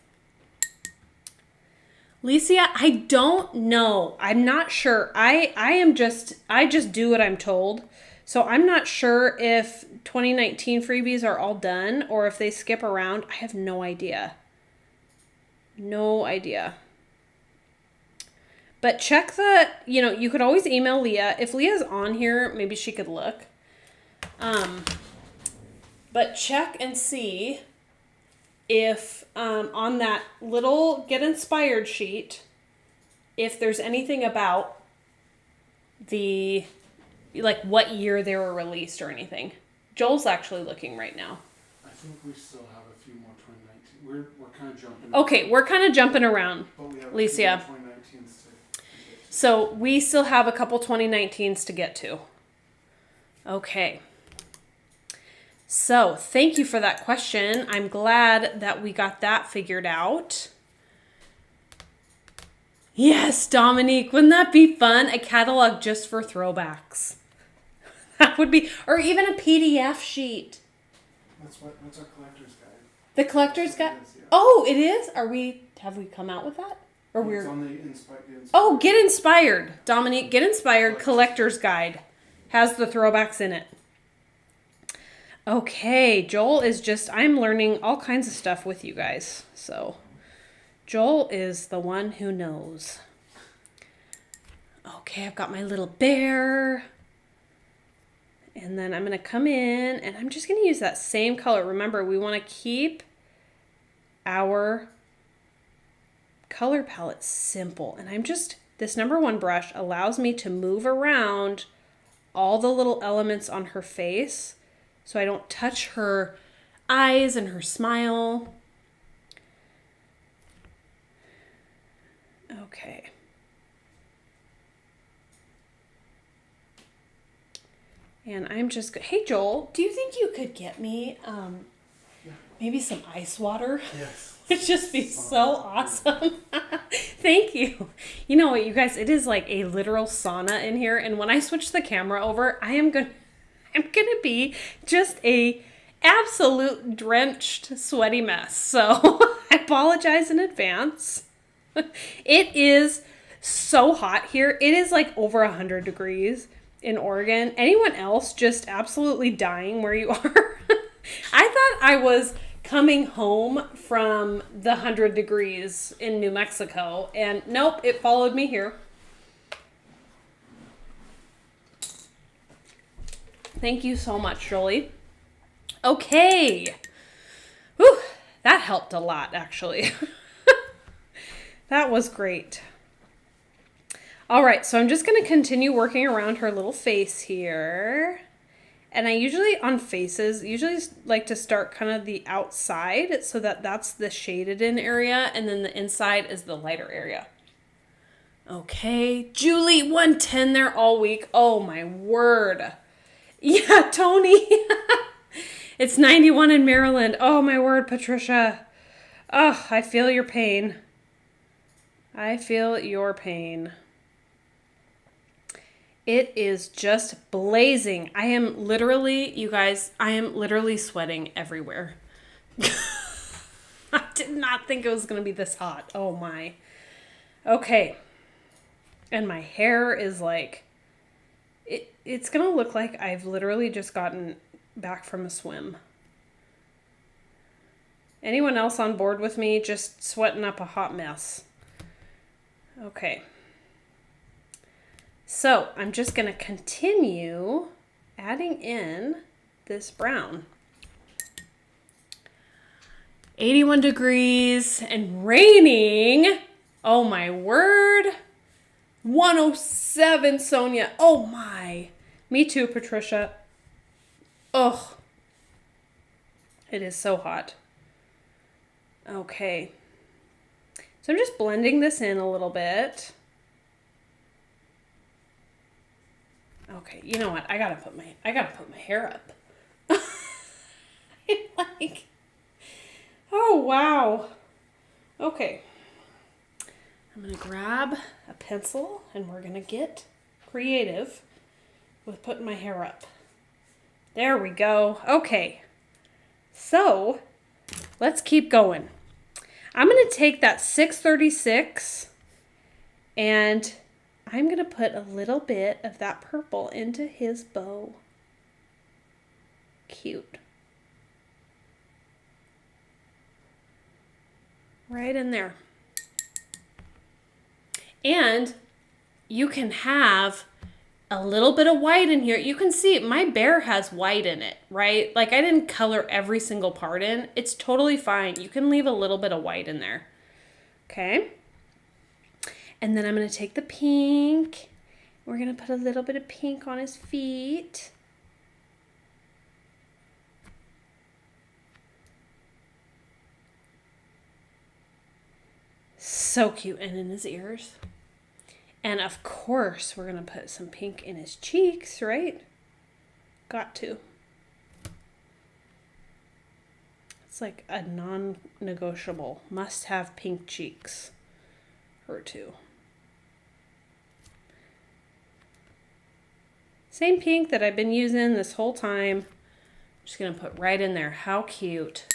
Licia, I don't know. I'm not sure. I just do what I'm told. So I'm not sure if 2019 freebies are all done or if they skip around. I have no idea. No idea. But check the, you know, you could always email Leah. If Leah's on here, maybe she could look. But check and see if on that little Get Inspired sheet, if there's anything about the, like what year they were released or anything. Joel's actually looking right now. I think we still have a few more 2019. We're kind of jumping. Okay, we're kind of jumping around, But we have Licia. a few more 2019s to. So we still have a couple 2019s to get to. Okay. So thank you for that question. I'm glad that we got that figured out. Yes, Dominique, wouldn't that be fun? A catalog just for throwbacks. That would be, or even a PDF sheet. What's our collector's guide? The collector's guide? It is, yeah. Oh, it is? Have we come out with that? Or It's we're on the Inspired. Oh, Get Inspired. Dominique, Get Inspired Collector's Guide has the throwbacks in it. Okay, Joel is just, I'm learning all kinds of stuff with you guys. So, Joel is the one who knows. Okay, I've got my little bear. And then I'm going to come in and I'm just going to use that same color. Remember, we want to keep our color palette simple. And I'm just, this number 1 brush allows me to move around all the little elements on her face so I don't touch her eyes and her smile. Okay. And I'm just, hey Joel, do you think you could get me maybe some ice water? Yes. It'd just be so awesome. Thank you. You know what, you guys, it is like a literal sauna in here. And when I switch the camera over, I'm gonna be just a absolute drenched, sweaty mess. So I apologize in advance. It is so hot here. It is like over 100 degrees in Oregon. Anyone else just absolutely dying where you are? I thought I was coming home from the 100 degrees in New Mexico. And nope, it followed me here. Thank you so much, Jolie. Okay. Whew, that helped a lot, actually. That was great. All right, so I'm just going to continue working around her little face here. And I usually, on faces, like to start kind of the outside so that that's the shaded in area, and then the inside is the lighter area. Okay, Julie, 110 there all week. Oh my word. Yeah, Tony. It's 91 in Maryland. Oh my word, Patricia. Oh, I feel your pain. I feel your pain. It is just blazing. I am literally, you guys, I am literally sweating everywhere. I did not think it was going to be this hot. Oh my. Okay. And my hair is like, it's going to look like I've literally just gotten back from a swim. Anyone else on board with me? Just sweating up a hot mess. Okay. So I'm just going to continue adding in this brown. 81 degrees and raining. Oh my word. 107, Sonia. Oh my. Me too, Patricia. Ugh. It is so hot. Okay. So I'm just blending this in a little bit. Okay, you know what? I gotta put my hair up. Like, oh wow. Okay. I'm gonna grab a pencil and we're gonna get creative with putting my hair up. There we go. Okay. So let's keep going. I'm gonna take that 636 and I'm going to put a little bit of that purple into his bow. Cute. Right in there. And you can have a little bit of white in here. You can see my bear has white in it, right? Like I didn't color every single part in. It's totally fine. You can leave a little bit of white in there. Okay. And then I'm going to take the pink. We're going to put a little bit of pink on his feet. So cute. And in his ears. And of course, we're going to put some pink in his cheeks, right? Got to. It's like a non-negotiable. Must have pink cheeks. Her too. Same pink that I've been using this whole time. I'm just going to put right in there. How cute.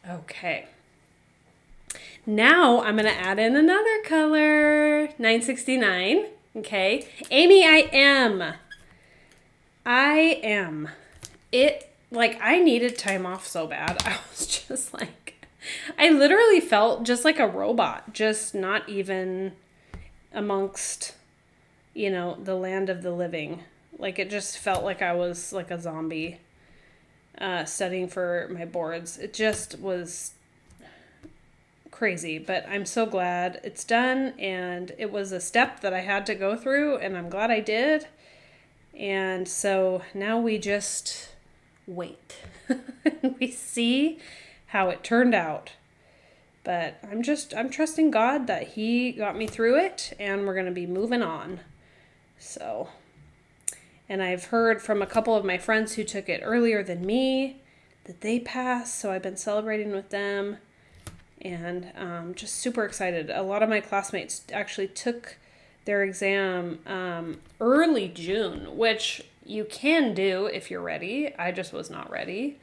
Okay. Now I'm going to add in another color. 969. Okay. Amy, I am. I needed time off so bad. I was just like, I literally felt just like a robot. Just not even amongst the land of the living. Like it just felt like I was like a zombie studying for my boards. It just was crazy, but I'm so glad it's done, and it was a step that I had to go through, and I'm glad I did. And so now we just wait. We see how it turned out. But I'm trusting God that he got me through it, and we're going to be moving on. So, and I've heard from a couple of my friends who took it earlier than me that they passed, so I've been celebrating with them, and just super excited. A lot of my classmates actually took their exam early June, which you can do if you're ready. I just was not ready.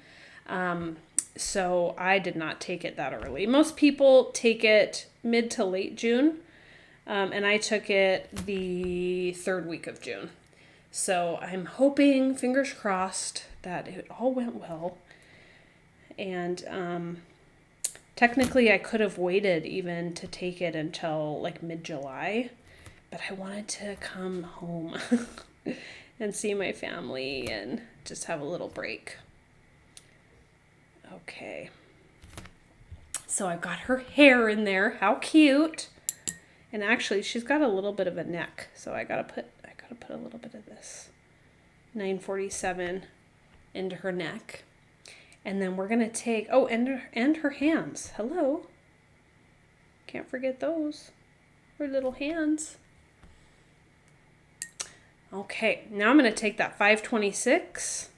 So I did not take it that early. Most people take it mid to late June. And I took it the third week of June. So I'm hoping, fingers crossed, that it all went well. And technically I could have waited even to take it until like mid-July, but I wanted to come home and see my family and just have a little break. Okay. So I've got her hair in there. How cute. And actually she's got a little bit of a neck, so I gotta put a little bit of this 947 into her neck. And then we're gonna take, oh, and her hands. Hello. Can't forget those. Her little hands. Okay, now I'm gonna take that 526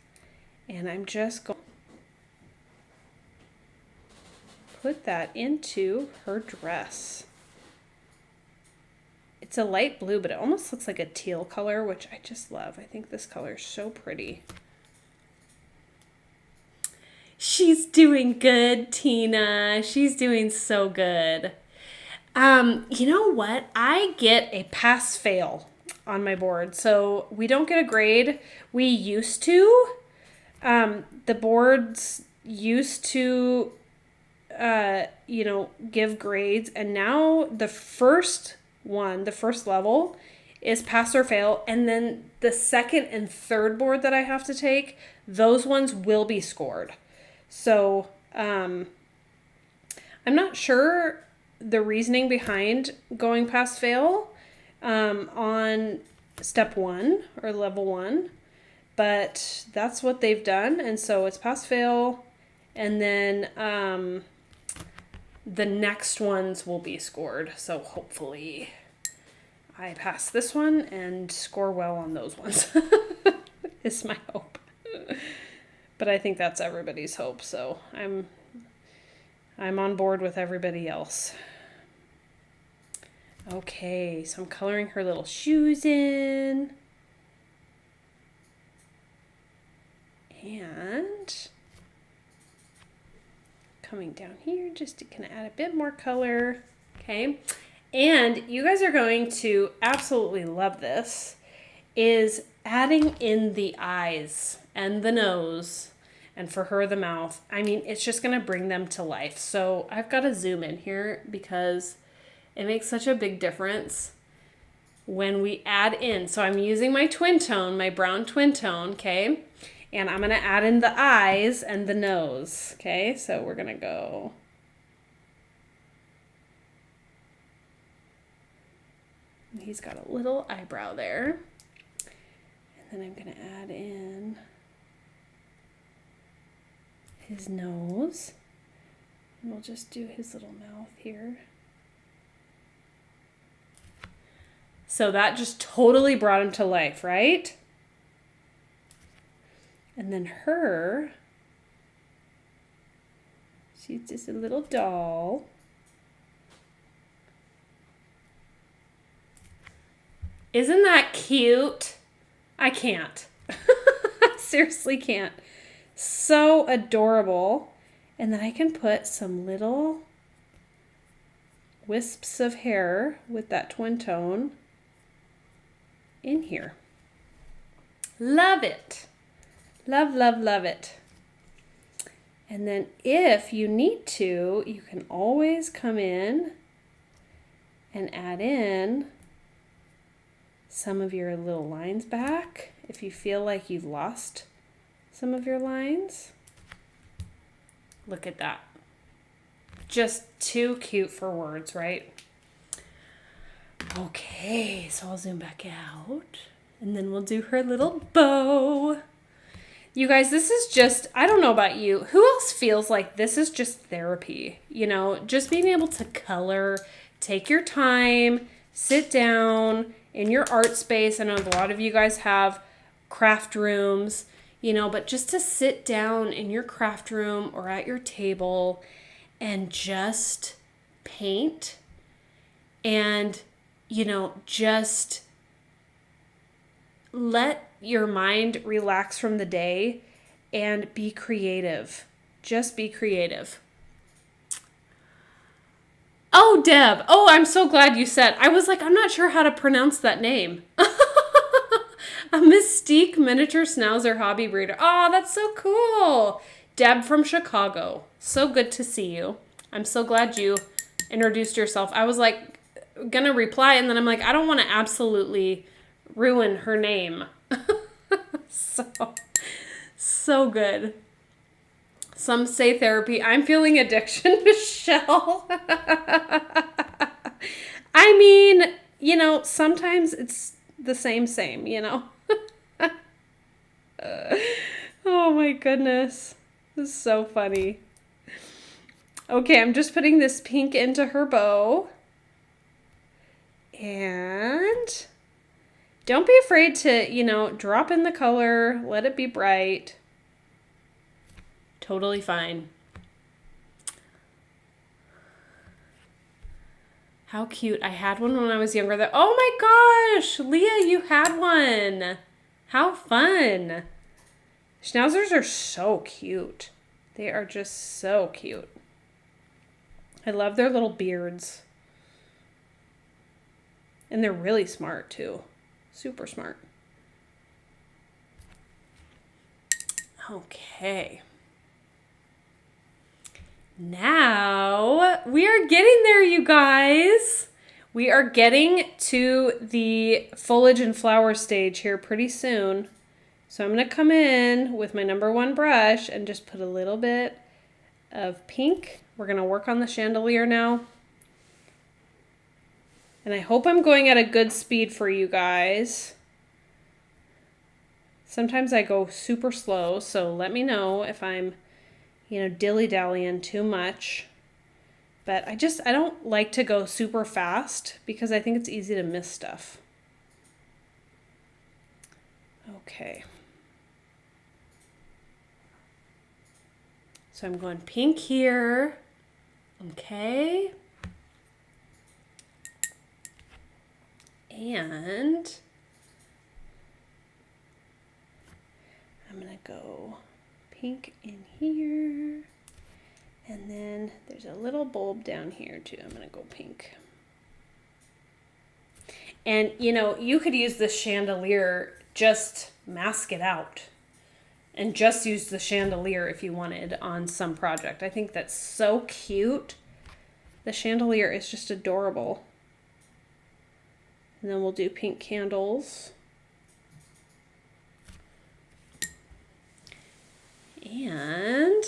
and I'm just going to put that into her dress. It's a light blue, but it almost looks like a teal color, which I just love. I think this color is so pretty. She's doing good, Tina. She's doing so good. You know what? I get a pass-fail on my board. So we don't get a grade. We used to. The boards used to, give grades. And now the first level is pass or fail. And then the second and third board that I have to take, those ones will be scored. So I'm not sure the reasoning behind going pass fail on step 1 or level 1, but that's what they've done. And so it's pass fail, and then the next ones will be scored. So hopefully I pass this one and score well on those ones is my hope. But I think that's everybody's hope, so I'm on board with everybody else. Okay, so I'm coloring her little shoes in. And coming down here just to kind of add a bit more color. Okay, and you guys are going to absolutely love this, is adding in the eyes and the nose, and for her, the mouth. I mean, it's just going to bring them to life. So I've got to zoom in here because it makes such a big difference when we add in. So I'm using my twin tone, my brown twin tone, okay? And I'm going to add in the eyes and the nose, okay? So we're going to go. He's got a little eyebrow there. And then I'm going to add in his nose. And we'll just do his little mouth here. So that just totally brought him to life, right? And then her, she's just a little doll. Isn't that cute? I can't. I seriously can't. So adorable. And then I can put some little wisps of hair with that twin tone in here. Love it. Love, love, love it. And then if you need to, you can always come in and add in some of your little lines back if you feel like you've lost some of your lines. Look at that. Just too cute for words, right? Okay, so I'll zoom back out and then we'll do her little bow. You guys, this is just, I don't know about you, who else feels like this is just therapy? You know, just being able to color, take your time, sit down in your art space. I know a lot of you guys have craft rooms, you know, but just to sit down in your craft room or at your table and just paint and, you know, just let your mind relax from the day and be creative. Just be creative. Oh, Deb. Oh, I'm so glad you said. I was like, I'm not sure how to pronounce that name. A Mystique Miniature Schnauzer Hobby Breeder. Oh, that's so cool. Deb from Chicago. So good to see you. I'm so glad you introduced yourself. I was like gonna reply and then I'm like, I don't want to absolutely ruin her name. So good. Some say therapy. I'm feeling addiction, Michelle. I mean, sometimes it's the same, Oh my goodness. This is so funny. Okay, I'm just putting this pink into her bow. And don't be afraid to, drop in the color, let it be bright. Totally fine. How cute. I had one when I was younger. Oh my gosh, Leah, you had one. How fun. Schnauzers are so cute. They are just so cute. I love their little beards. And they're really smart too. Super smart. Okay. Now we are getting there, you guys. We are getting to the foliage and flower stage here pretty soon. So I'm going to come in with my number 1 brush and just put a little bit of pink. We're going to work on the chandelier now. And I hope I'm going at a good speed for you guys. Sometimes I go super slow, so let me know if I'm, dilly-dallying too much. But I don't like to go super fast because I think it's easy to miss stuff. Okay. So I'm going pink here. Okay. And I'm going to go pink in here. And then there's a little bulb down here too. I'm going to go pink. And, you could use this chandelier, just mask it out. And just use the chandelier if you wanted on some project. I think that's so cute. The chandelier is just adorable. And then we'll do pink candles. And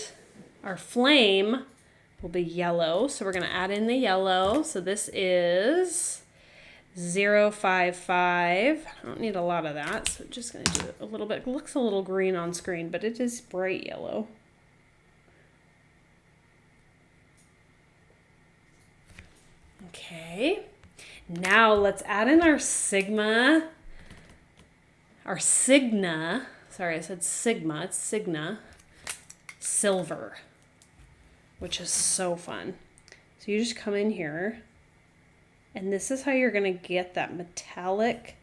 our flame will be yellow. So we're going to add in the yellow. So this is 055. I don't need a lot of that. So just going to do a little bit. It looks a little green on screen, but it is bright yellow. Okay. Now let's add in our Signa. Sorry, I said Sigma. It's Signa silver, which is so fun. So you just come in here, and this is how you're going to get that metallic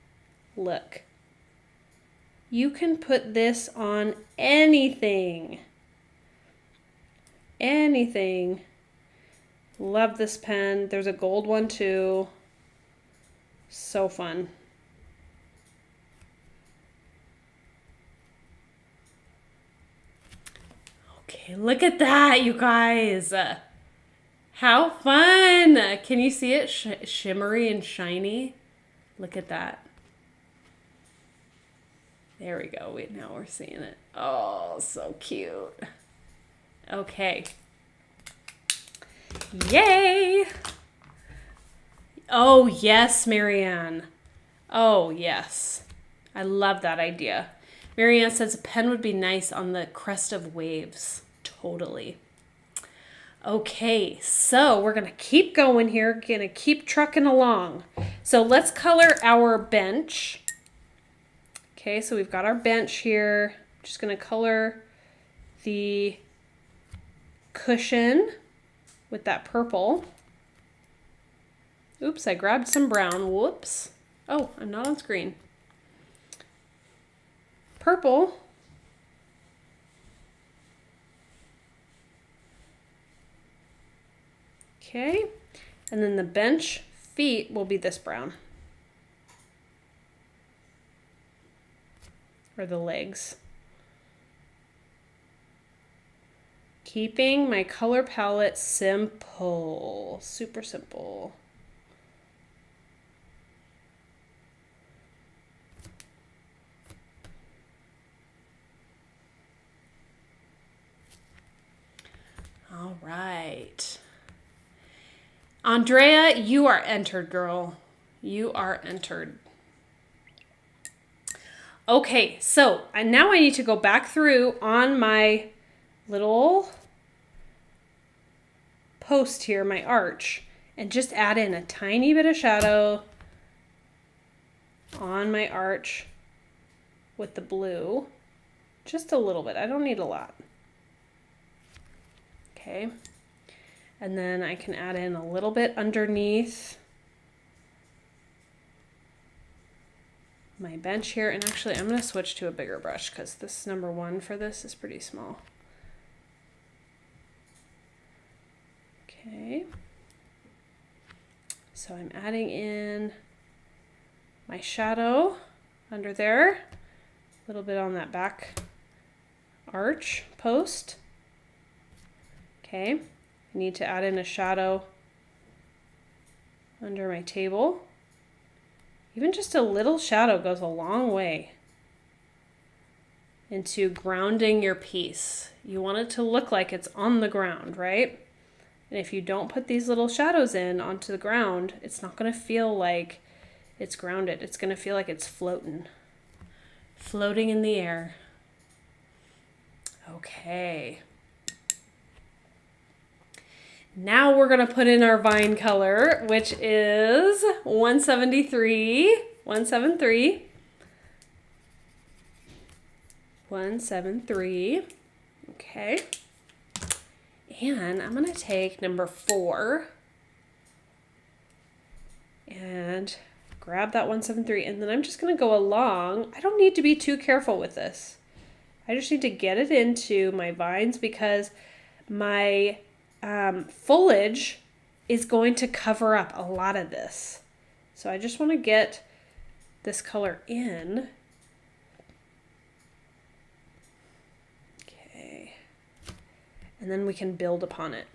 look. You can put this on anything. Anything. Love this pen. There's a gold one too. So fun. Okay, look at that, you guys. How fun. Can you see it shimmery and shiny? Look at that. There we go. Now we're seeing it. Oh, so cute. Okay. Yay. Oh, yes, Marianne. Oh, yes. I love that idea. Marianne says a pen would be nice on the crest of waves. Totally. Okay, so we're going to keep going here. Going to keep trucking along. So let's color our bench. Okay, so we've got our bench here. Just going to color the cushion with that purple. Oops, I grabbed some brown. Whoops. Oh, I'm not on screen. Purple. Okay, and then the bench feet will be this brown. Or the legs. keeping my color palette simple, super simple. All right. Andrea, you are entered, girl. You are entered. Okay, so now I need to go back through on my little post here, my arch, and just add in a tiny bit of shadow on my arch with the blue. Just a little bit. I don't need a lot. Okay. And then I can add in a little bit underneath my bench here. And actually, I'm going to switch to a bigger brush because this number 1 for this is pretty small. Okay. So I'm adding in my shadow under there, a little bit on that back arch post. Okay, I need to add in a shadow under my table. Even just a little shadow goes a long way into grounding your piece. You want it to look like it's on the ground, right? And if you don't put these little shadows in onto the ground, it's not going to feel like it's grounded. It's going to feel like it's floating in the air. Okay. Now we're going to put in our vine color, which is 173. 173. Okay. And I'm going to take number 4 and grab that 173. And then I'm just going to go along. I don't need to be too careful with this. I just need to get it into my vines because my foliage is going to cover up a lot of this. So I just want to get this color in. Okay. And then we can build upon it.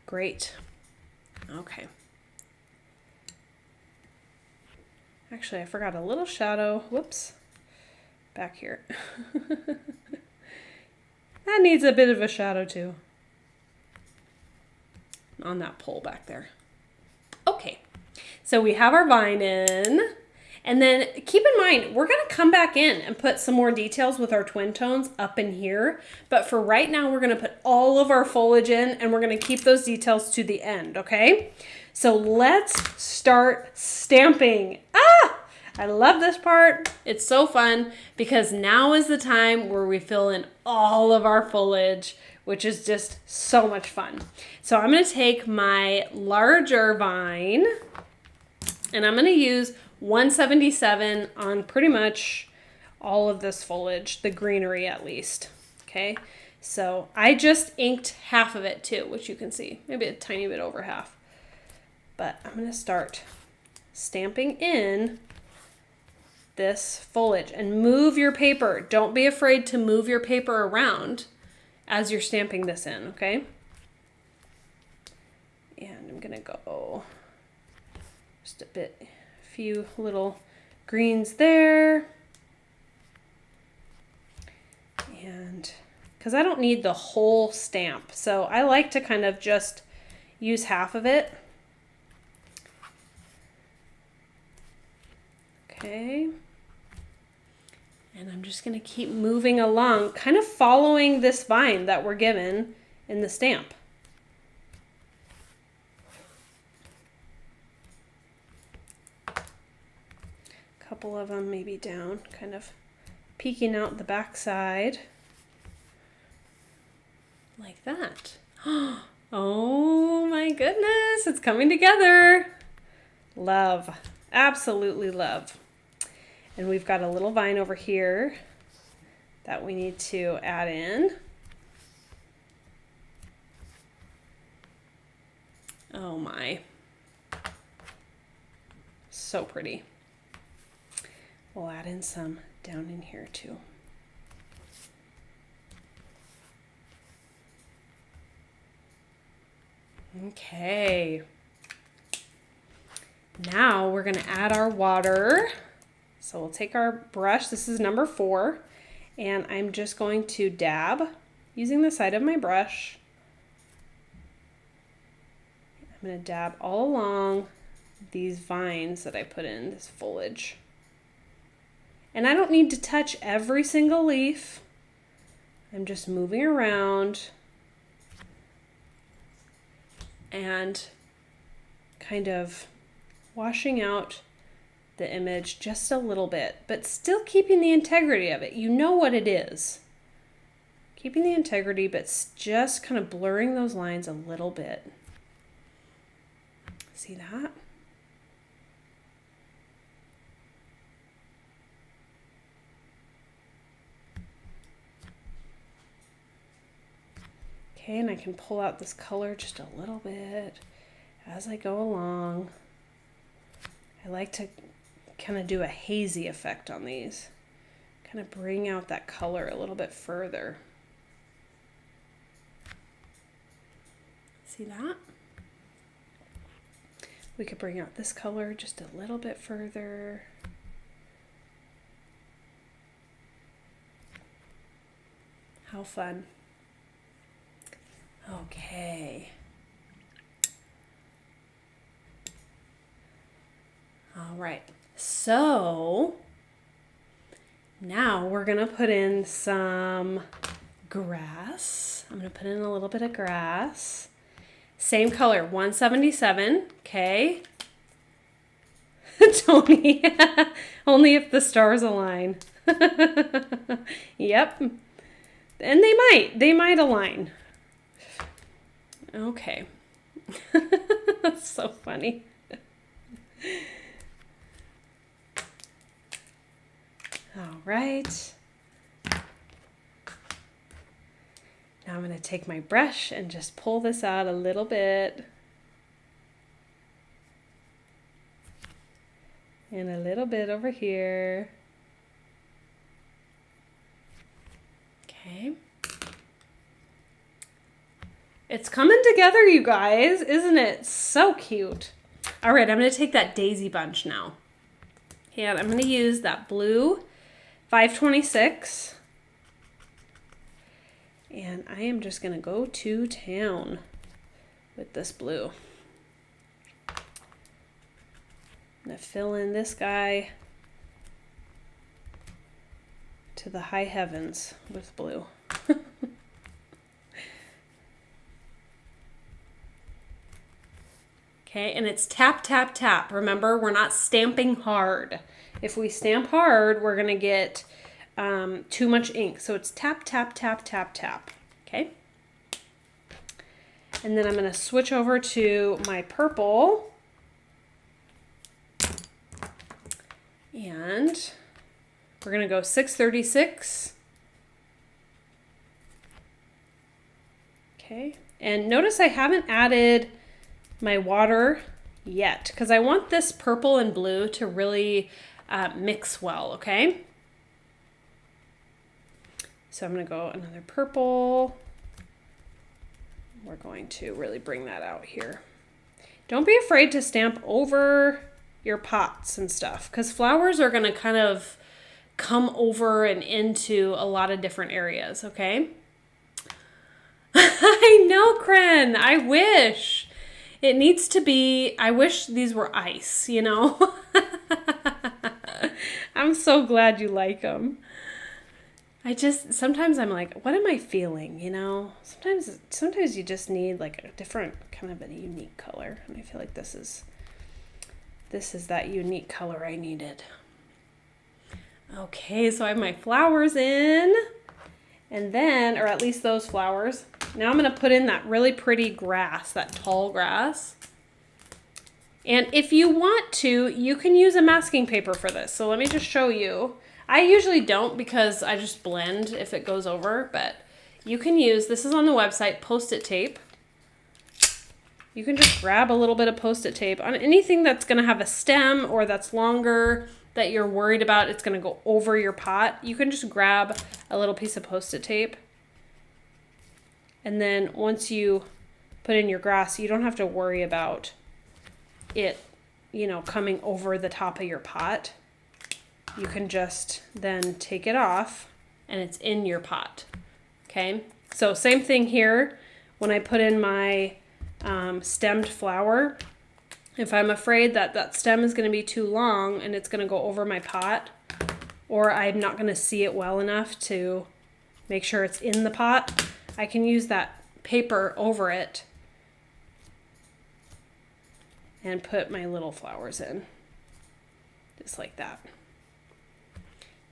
Great. Okay. Actually, I forgot a little shadow. Whoops. Back here. That needs a bit of a shadow too. On that pole back there. Okay. So we have our vine in. And then keep in mind, we're going to come back in and put some more details with our twin tones up in here. But for right now, we're going to put all of our foliage in and we're going to keep those details to the end, okay? So let's start stamping. I love this part. It's so fun because now is the time where we fill in all of our foliage, which is just so much fun. So I'm going to take my larger vine and I'm going to use 177 on pretty much all of this foliage, the greenery at least. Okay, so I just inked half of it too, which you can see, maybe a tiny bit over half. But I'm going to start stamping in this foliage and move your paper. Don't be afraid to move your paper around as you're stamping this in, okay? And I'm going to go just a few little greens there. And because I don't need the whole stamp, so I like to kind of just use half of it. Okay. And I'm just going to keep moving along, kind of following this vine that we're given in the stamp. A couple of them maybe down, kind of peeking out the back side. Like that. Oh my goodness, it's coming together. Love, absolutely love. And we've got a little vine over here that we need to add in. Oh my. So pretty. We'll add in some down in here too. Okay. Now we're gonna add our water. So we'll take our brush, this is number 4, and I'm just going to dab using the side of my brush. I'm gonna dab all along these vines that I put in, this foliage. And I don't need to touch every single leaf. I'm just moving around and kind of washing out the image just a little bit, but still keeping the integrity of it. You know what it is. Keeping the integrity, but just kind of blurring those lines a little bit. See that? Okay, and I can pull out this color just a little bit as I go along. I like to kind of do a hazy effect on these. Kind of bring out that color a little bit further. See that? We could bring out this color just a little bit further. How fun. Okay. All right. So now we're going to put in some grass. I'm going to put in a little bit of grass. Same color, 177. Okay. Tony, only if the stars align. Yep. And they might align. Okay. That's so funny. All right. Now I'm going to take my brush and just pull this out a little bit. And a little bit over here. Okay. It's coming together, you guys. Isn't it so cute? All right, I'm going to take that daisy bunch now. And I'm going to use that blue 526. And I am just going to go to town with this blue. I'm going to fill in this guy to the high heavens with blue. Okay, and it's tap, tap, tap. Remember, we're not stamping hard. If we stamp hard, we're going to get too much ink. So it's tap, tap, tap, tap, tap. Okay. And then I'm going to switch over to my purple. And we're going to go 636. Okay. And notice I haven't added my water yet because I want this purple and blue to really mix well, okay? So I'm going to go another purple. We're going to really bring that out here. Don't be afraid to stamp over your pots and stuff because flowers are going to kind of come over and into a lot of different areas, okay? I know, Kren. I wish. It needs to be, I wish these were ice, you know? I'm so glad you like them. Sometimes I'm like, what am I feeling, you know? Sometimes you just need like a different kind of a unique color. And I feel like this is that unique color I needed. Okay, so I have my flowers in. And then, or at least those flowers. Now I'm going to put in that really pretty grass, that tall grass. And if you want to, you can use a masking paper for this. So let me just show you. I usually don't because I just blend if it goes over, but you can use, this is on the website, Post-it tape. You can just grab a little bit of Post-it tape on anything that's going to have a stem or that's longer that you're worried about it's going to go over your pot. You can just grab a little piece of Post-it tape. And then once you put in your grass, you don't have to worry about it, coming over the top of your pot. You can just then take it off and it's in your pot. Okay, so same thing here. When I put in my stemmed flower, if I'm afraid that that stem is going to be too long and it's going to go over my pot, or I'm not going to see it well enough to make sure it's in the pot, I can use that paper over it and put my little flowers in, just like that.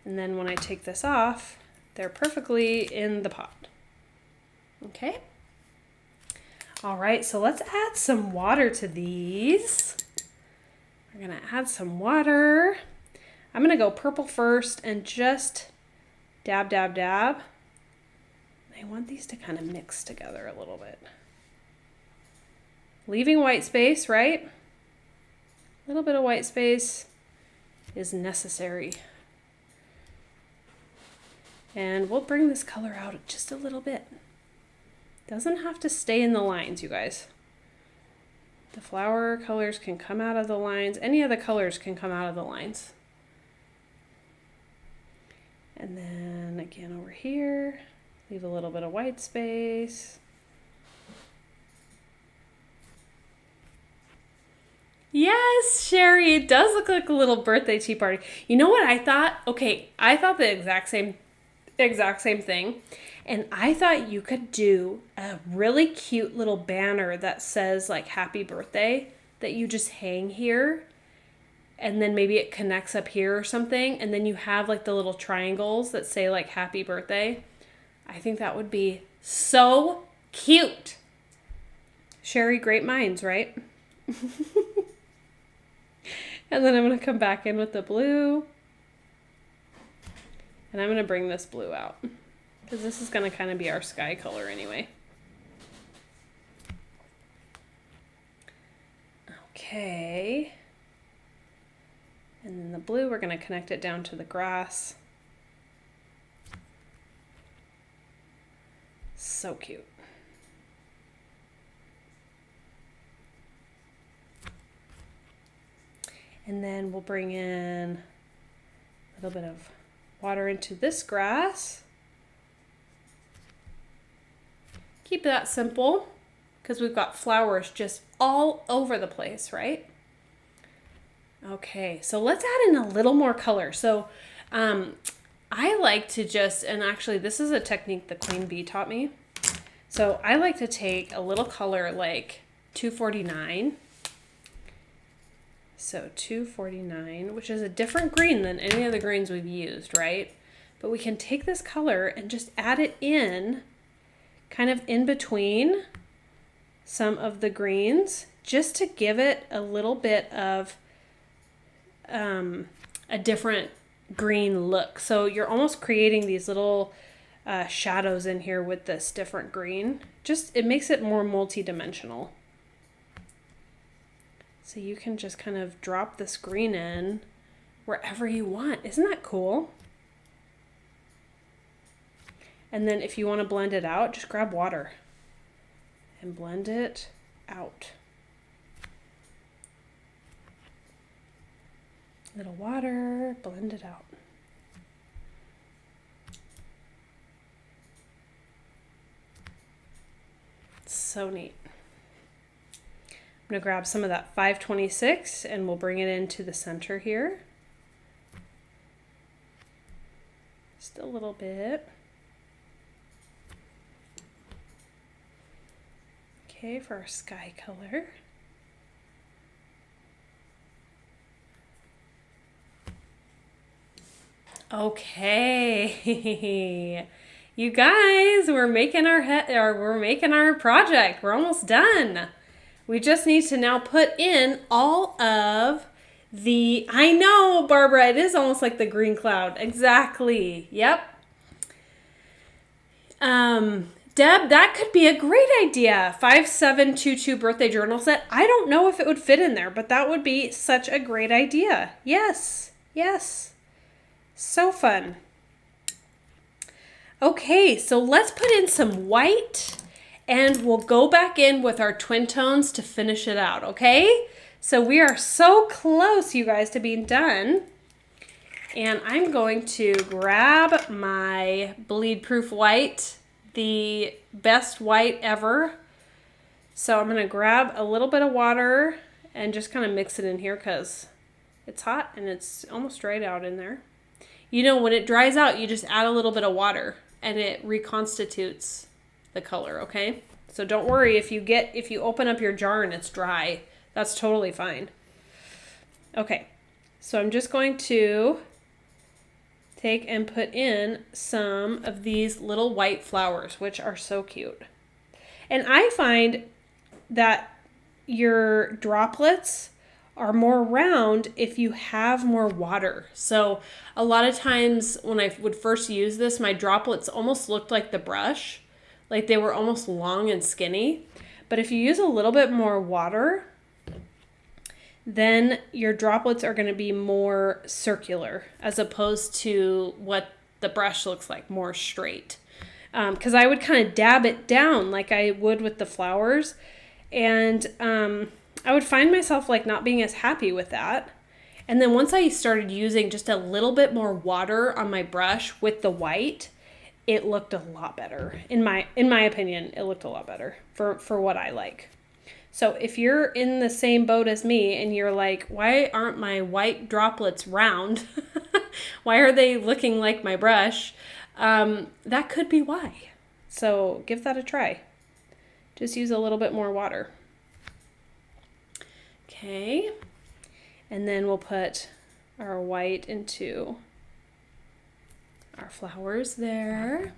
And then when I take this off, they're perfectly in the pot. Okay. All right, so let's add some water to these. We're gonna add some water. I'm gonna go purple first and just dab, dab, dab. I want these to kind of mix together a little bit. Leaving white space, right? A little bit of white space is necessary. And we'll bring this color out just a little bit. Doesn't have to stay in the lines, you guys. The flower colors can come out of the lines. Any of the colors can come out of the lines. And then again over here, leave a little bit of white space. Yes, Sherry, it does look like a little birthday tea party. You know what I thought? Okay, I thought the exact same thing. And I thought you could do a really cute little banner that says like happy birthday that you just hang here. And then maybe it connects up here or something. And then you have like the little triangles that say like happy birthday. I think that would be so cute. Sherry, great minds, right? And then I'm going to come back in with the blue. And I'm going to bring this blue out, because this is going to kind of be our sky color anyway. Okay. And then the blue, we're going to connect it down to the grass. So cute. And then we'll bring in a little bit of water into this grass. Keep that simple, because we've got flowers just all over the place, right? Okay, so let's add in a little more color. So I like to just, and actually this is a technique the Queen Bee taught me. So I like to take a little color like 249. So 249, which is a different green than any of the greens we've used, right? But we can take this color and just add it in, kind of in between some of the greens, just to give it a little bit of a different green look. So you're almost creating these little shadows in here with this different green. It makes it more multi-dimensional. So you can just kind of drop this green in wherever you want. Isn't that cool? And then if you want to blend it out, just grab water and blend it out. Little water, blend it out. So neat. I'm going to grab some of that 526 and we'll bring it into the center here. Just a little bit. Okay, for our sky color. Okay. You guys, we're making our project. We're almost done. We just need to now put in all of the, I know, Barbara, it is almost like the green cloud. Exactly. Yep. Deb, that could be a great idea. 5722 birthday journal set. I don't know if it would fit in there, but that would be such a great idea. Yes. Yes. So fun. Okay, so let's put in some white and we'll go back in with our twin tones to finish it out, okay? So we are so close, you guys, to being done. And I'm going to grab my bleed proof white, the best white ever. So I'm going to grab a little bit of water and just kind of mix it in here because it's hot and it's almost dried out in there. You know, when it dries out, you just add a little bit of water and it reconstitutes the color, okay? So don't worry if you open up your jar and it's dry. That's totally fine. Okay, so I'm just going to take and put in some of these little white flowers, which are so cute. And I find that your droplets are more round if you have more water. So a lot of times when I would first use this, my droplets almost looked like the brush, like they were almost long and skinny. But if you use a little bit more water, then your droplets are going to be more circular as opposed to what the brush looks like, more straight. Because I would kind of dab it down like I would with the flowers. And I would find myself like not being as happy with that. And then once I started using just a little bit more water on my brush with the white, it looked a lot better. In my opinion, it looked a lot better for what I like. So if you're in the same boat as me and you're like, why aren't my white droplets round? Why are they looking like my brush? That could be why. So give that a try. Just use a little bit more water. Okay. And then we'll put our white into our flowers there.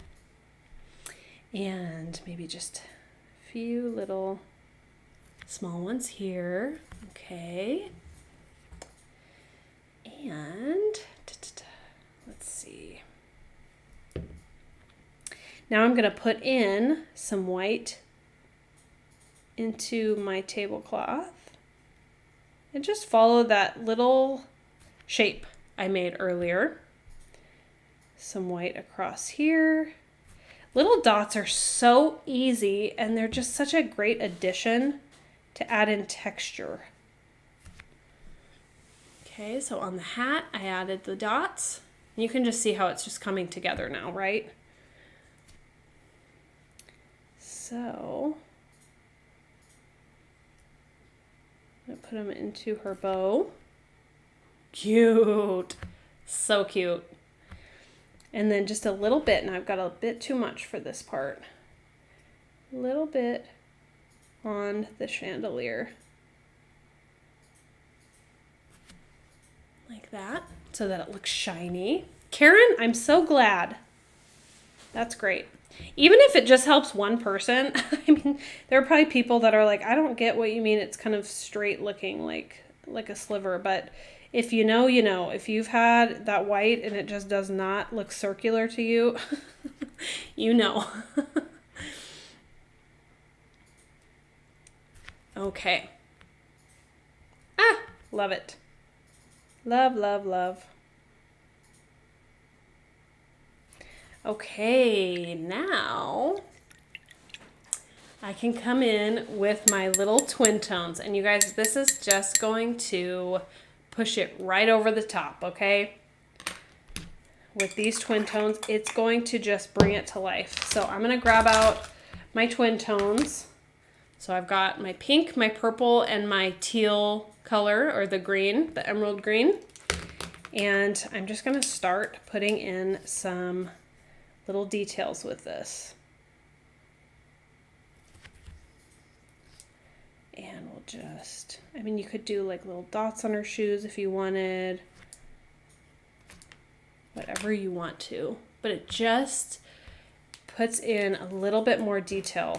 And maybe just a few little small ones here. Okay. And let's see. Now I'm going to put in some white into my tablecloth and just follow that little shape I made earlier. Some white across here. Little dots are so easy and they're just such a great addition to add in texture. Okay, so on the hat, I added the dots. You can just see how it's just coming together now, right? So, I'm gonna put them into her bow. Cute, so cute. And then just a little bit, and I've got a bit too much for this part. A little bit on the chandelier. Like that, so that it looks shiny. Karen, I'm so glad. That's great. Even if it just helps one person, I mean, there are probably people that are like, I don't get what you mean. It's kind of straight looking like a sliver, but if you know, you know. If you've had that white and it just does not look circular to you, you know. Okay. Ah, love it. Love, love, love. Okay, now I can come in with my little twin tones. And you guys, this is just going to push it right over the top, okay? With these twin tones, it's going to just bring it to life. So I'm going to grab out my twin tones. So I've got my pink, my purple, and my teal color, or the green, the emerald green. And I'm just going to start putting in some little details with this. And we'll just, I mean, you could do like little dots on her shoes if you wanted. Whatever you want to. But it just puts in a little bit more detail.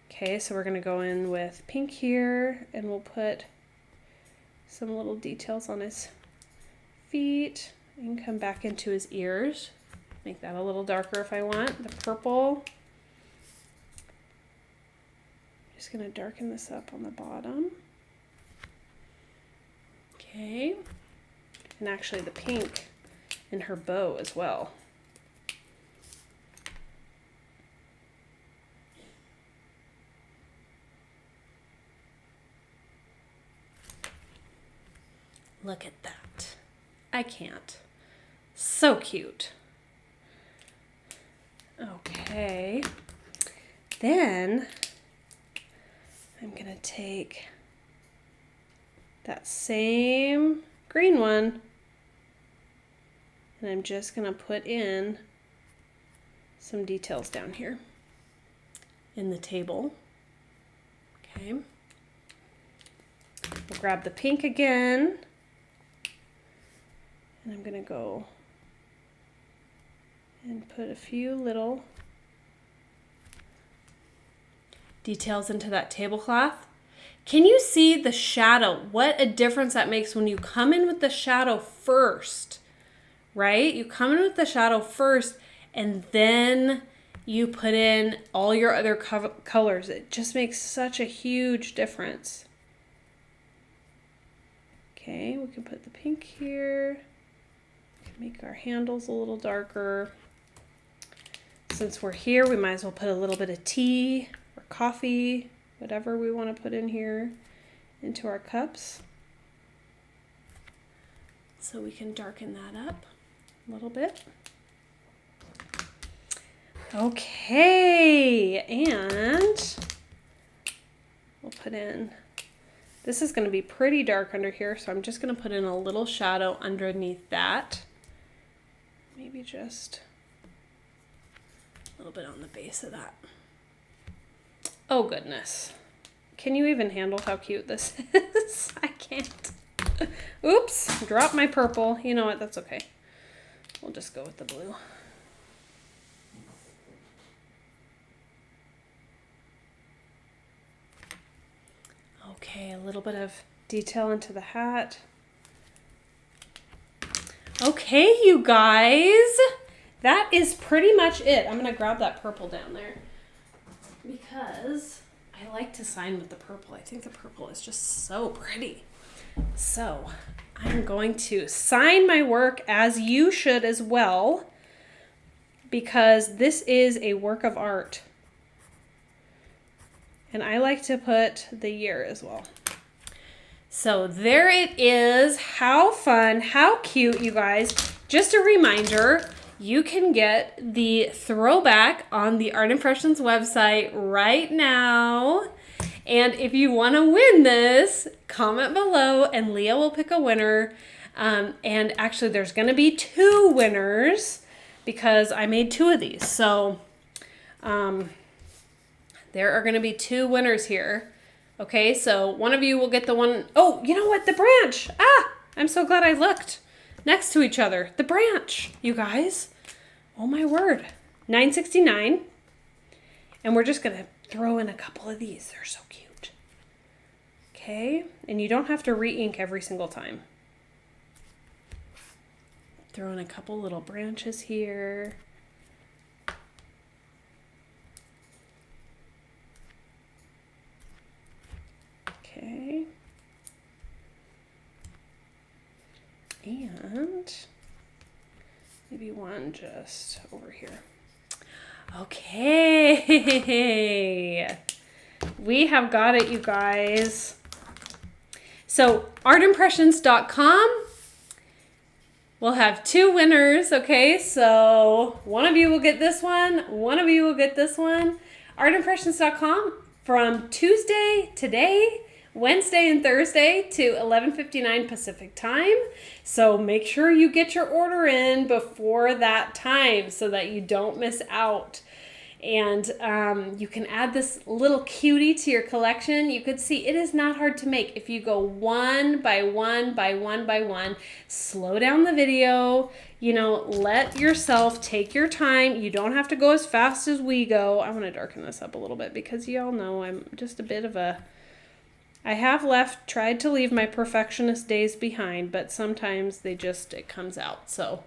Okay, so we're going to go in with pink here, and we'll put some little details on his feet. And come back into his ears. Make that a little darker if I want. The purple. Just going to darken this up on the bottom. Okay. And actually the pink in her bow as well. Look at that. I can't. So cute. Okay. Then I'm going to take that same green one and I'm just going to put in some details down here in the table. Okay. We'll grab the pink again. And I'm going to go and put a few little details into that tablecloth. Can you see the shadow? What a difference that makes when you come in with the shadow first, right? You come in with the shadow first and then you put in all your other colors. It just makes such a huge difference. Okay, we can put the pink here. Make our handles a little darker. Since we're here, we might as well put a little bit of tea or coffee, whatever we want to put in here, into our cups. So we can darken that up a little bit. Okay, and we'll put in, this is going to be pretty dark under here, so I'm just going to put in a little shadow underneath that. Maybe just a little bit on the base of that. Oh goodness. Can you even handle how cute this is? I can't. Oops, dropped my purple. You know what, that's okay. We'll just go with the blue. Okay, a little bit of detail into the hat. Okay, you guys, that is pretty much it. I'm going to grab that purple down there because I like to sign with the purple. I think the purple is just so pretty. So I'm going to sign my work, as you should as well, because this is a work of art. And I like to put the year as well. So there it is. How fun, how cute, you guys. Just a reminder, you can get the throwback on the Art Impressions website right now. And if you want to win this, comment below and Leah will pick a winner. And actually there's going to be 2 winners because I made 2 of these. So there are going to be 2 winners here. Okay, so one of you will get the one, oh, you know what, the branch. Ah, I'm so glad I looked next to each other. The branch, you guys. Oh my word. $9.69. And we're just going to throw in a couple of these. They're so cute. Okay, and you don't have to re-ink every single time. Throw in a couple little branches here. Okay. And maybe one just over here. Okay. We have got it, you guys. So artimpressions.com. We'll have 2 winners, okay? So one of you will get this one. One of you will get this one. artimpressions.com from Tuesday, today, Wednesday and Thursday to 11:59 Pacific time. So make sure you get your order in before that time so that you don't miss out. And you can add this little cutie to your collection. You could see it is not hard to make. If you go one by one by one by one, slow down the video, you know, let yourself take your time. You don't have to go as fast as we go. I want to darken this up a little bit because y'all know I'm just a bit of a, I have tried to leave my perfectionist days behind, but sometimes it comes out. So,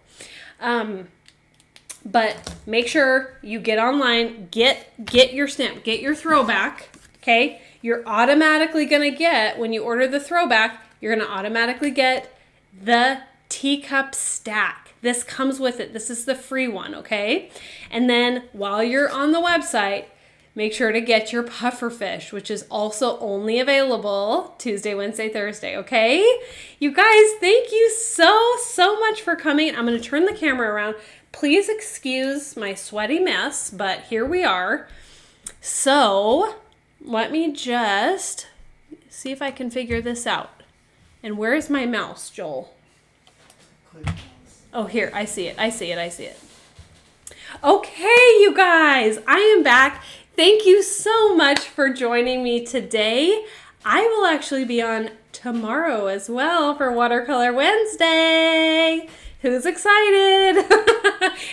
but make sure you get online, get your stamp, get your throwback, okay? You're automatically going to get, when you order the throwback, you're going to automatically get the teacup stack. This comes with it. This is the free one, okay? And then while you're on the website, make sure to get your puffer fish, which is also only available Tuesday, Wednesday, Thursday, okay? You guys, thank you so much for coming. I'm going to turn the camera around. Please excuse my sweaty mess, but here we are. So let me just see if I can figure this out. And where is my mouse, Joel? Oh, here, I see it. Okay, you guys, I am back. Thank you so much for joining me today. I will actually be on tomorrow as well for Watercolor Wednesday. Who's excited?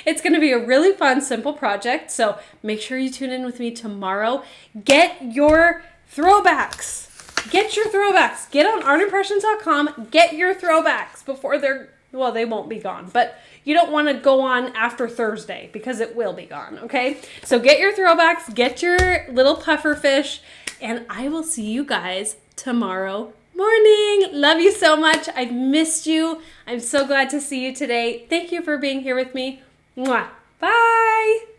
It's going to be a really fun, simple project, so make sure you tune in with me tomorrow. Get your throwbacks. Get on artimpressions.com. Get your throwbacks before they won't be gone, but you don't want to go on after Thursday because it will be gone, okay? So get your throwbacks, get your little puffer fish, and I will see you guys tomorrow morning. Love you so much. I've missed you. I'm so glad to see you today. Thank you for being here with me. Mwah. Bye.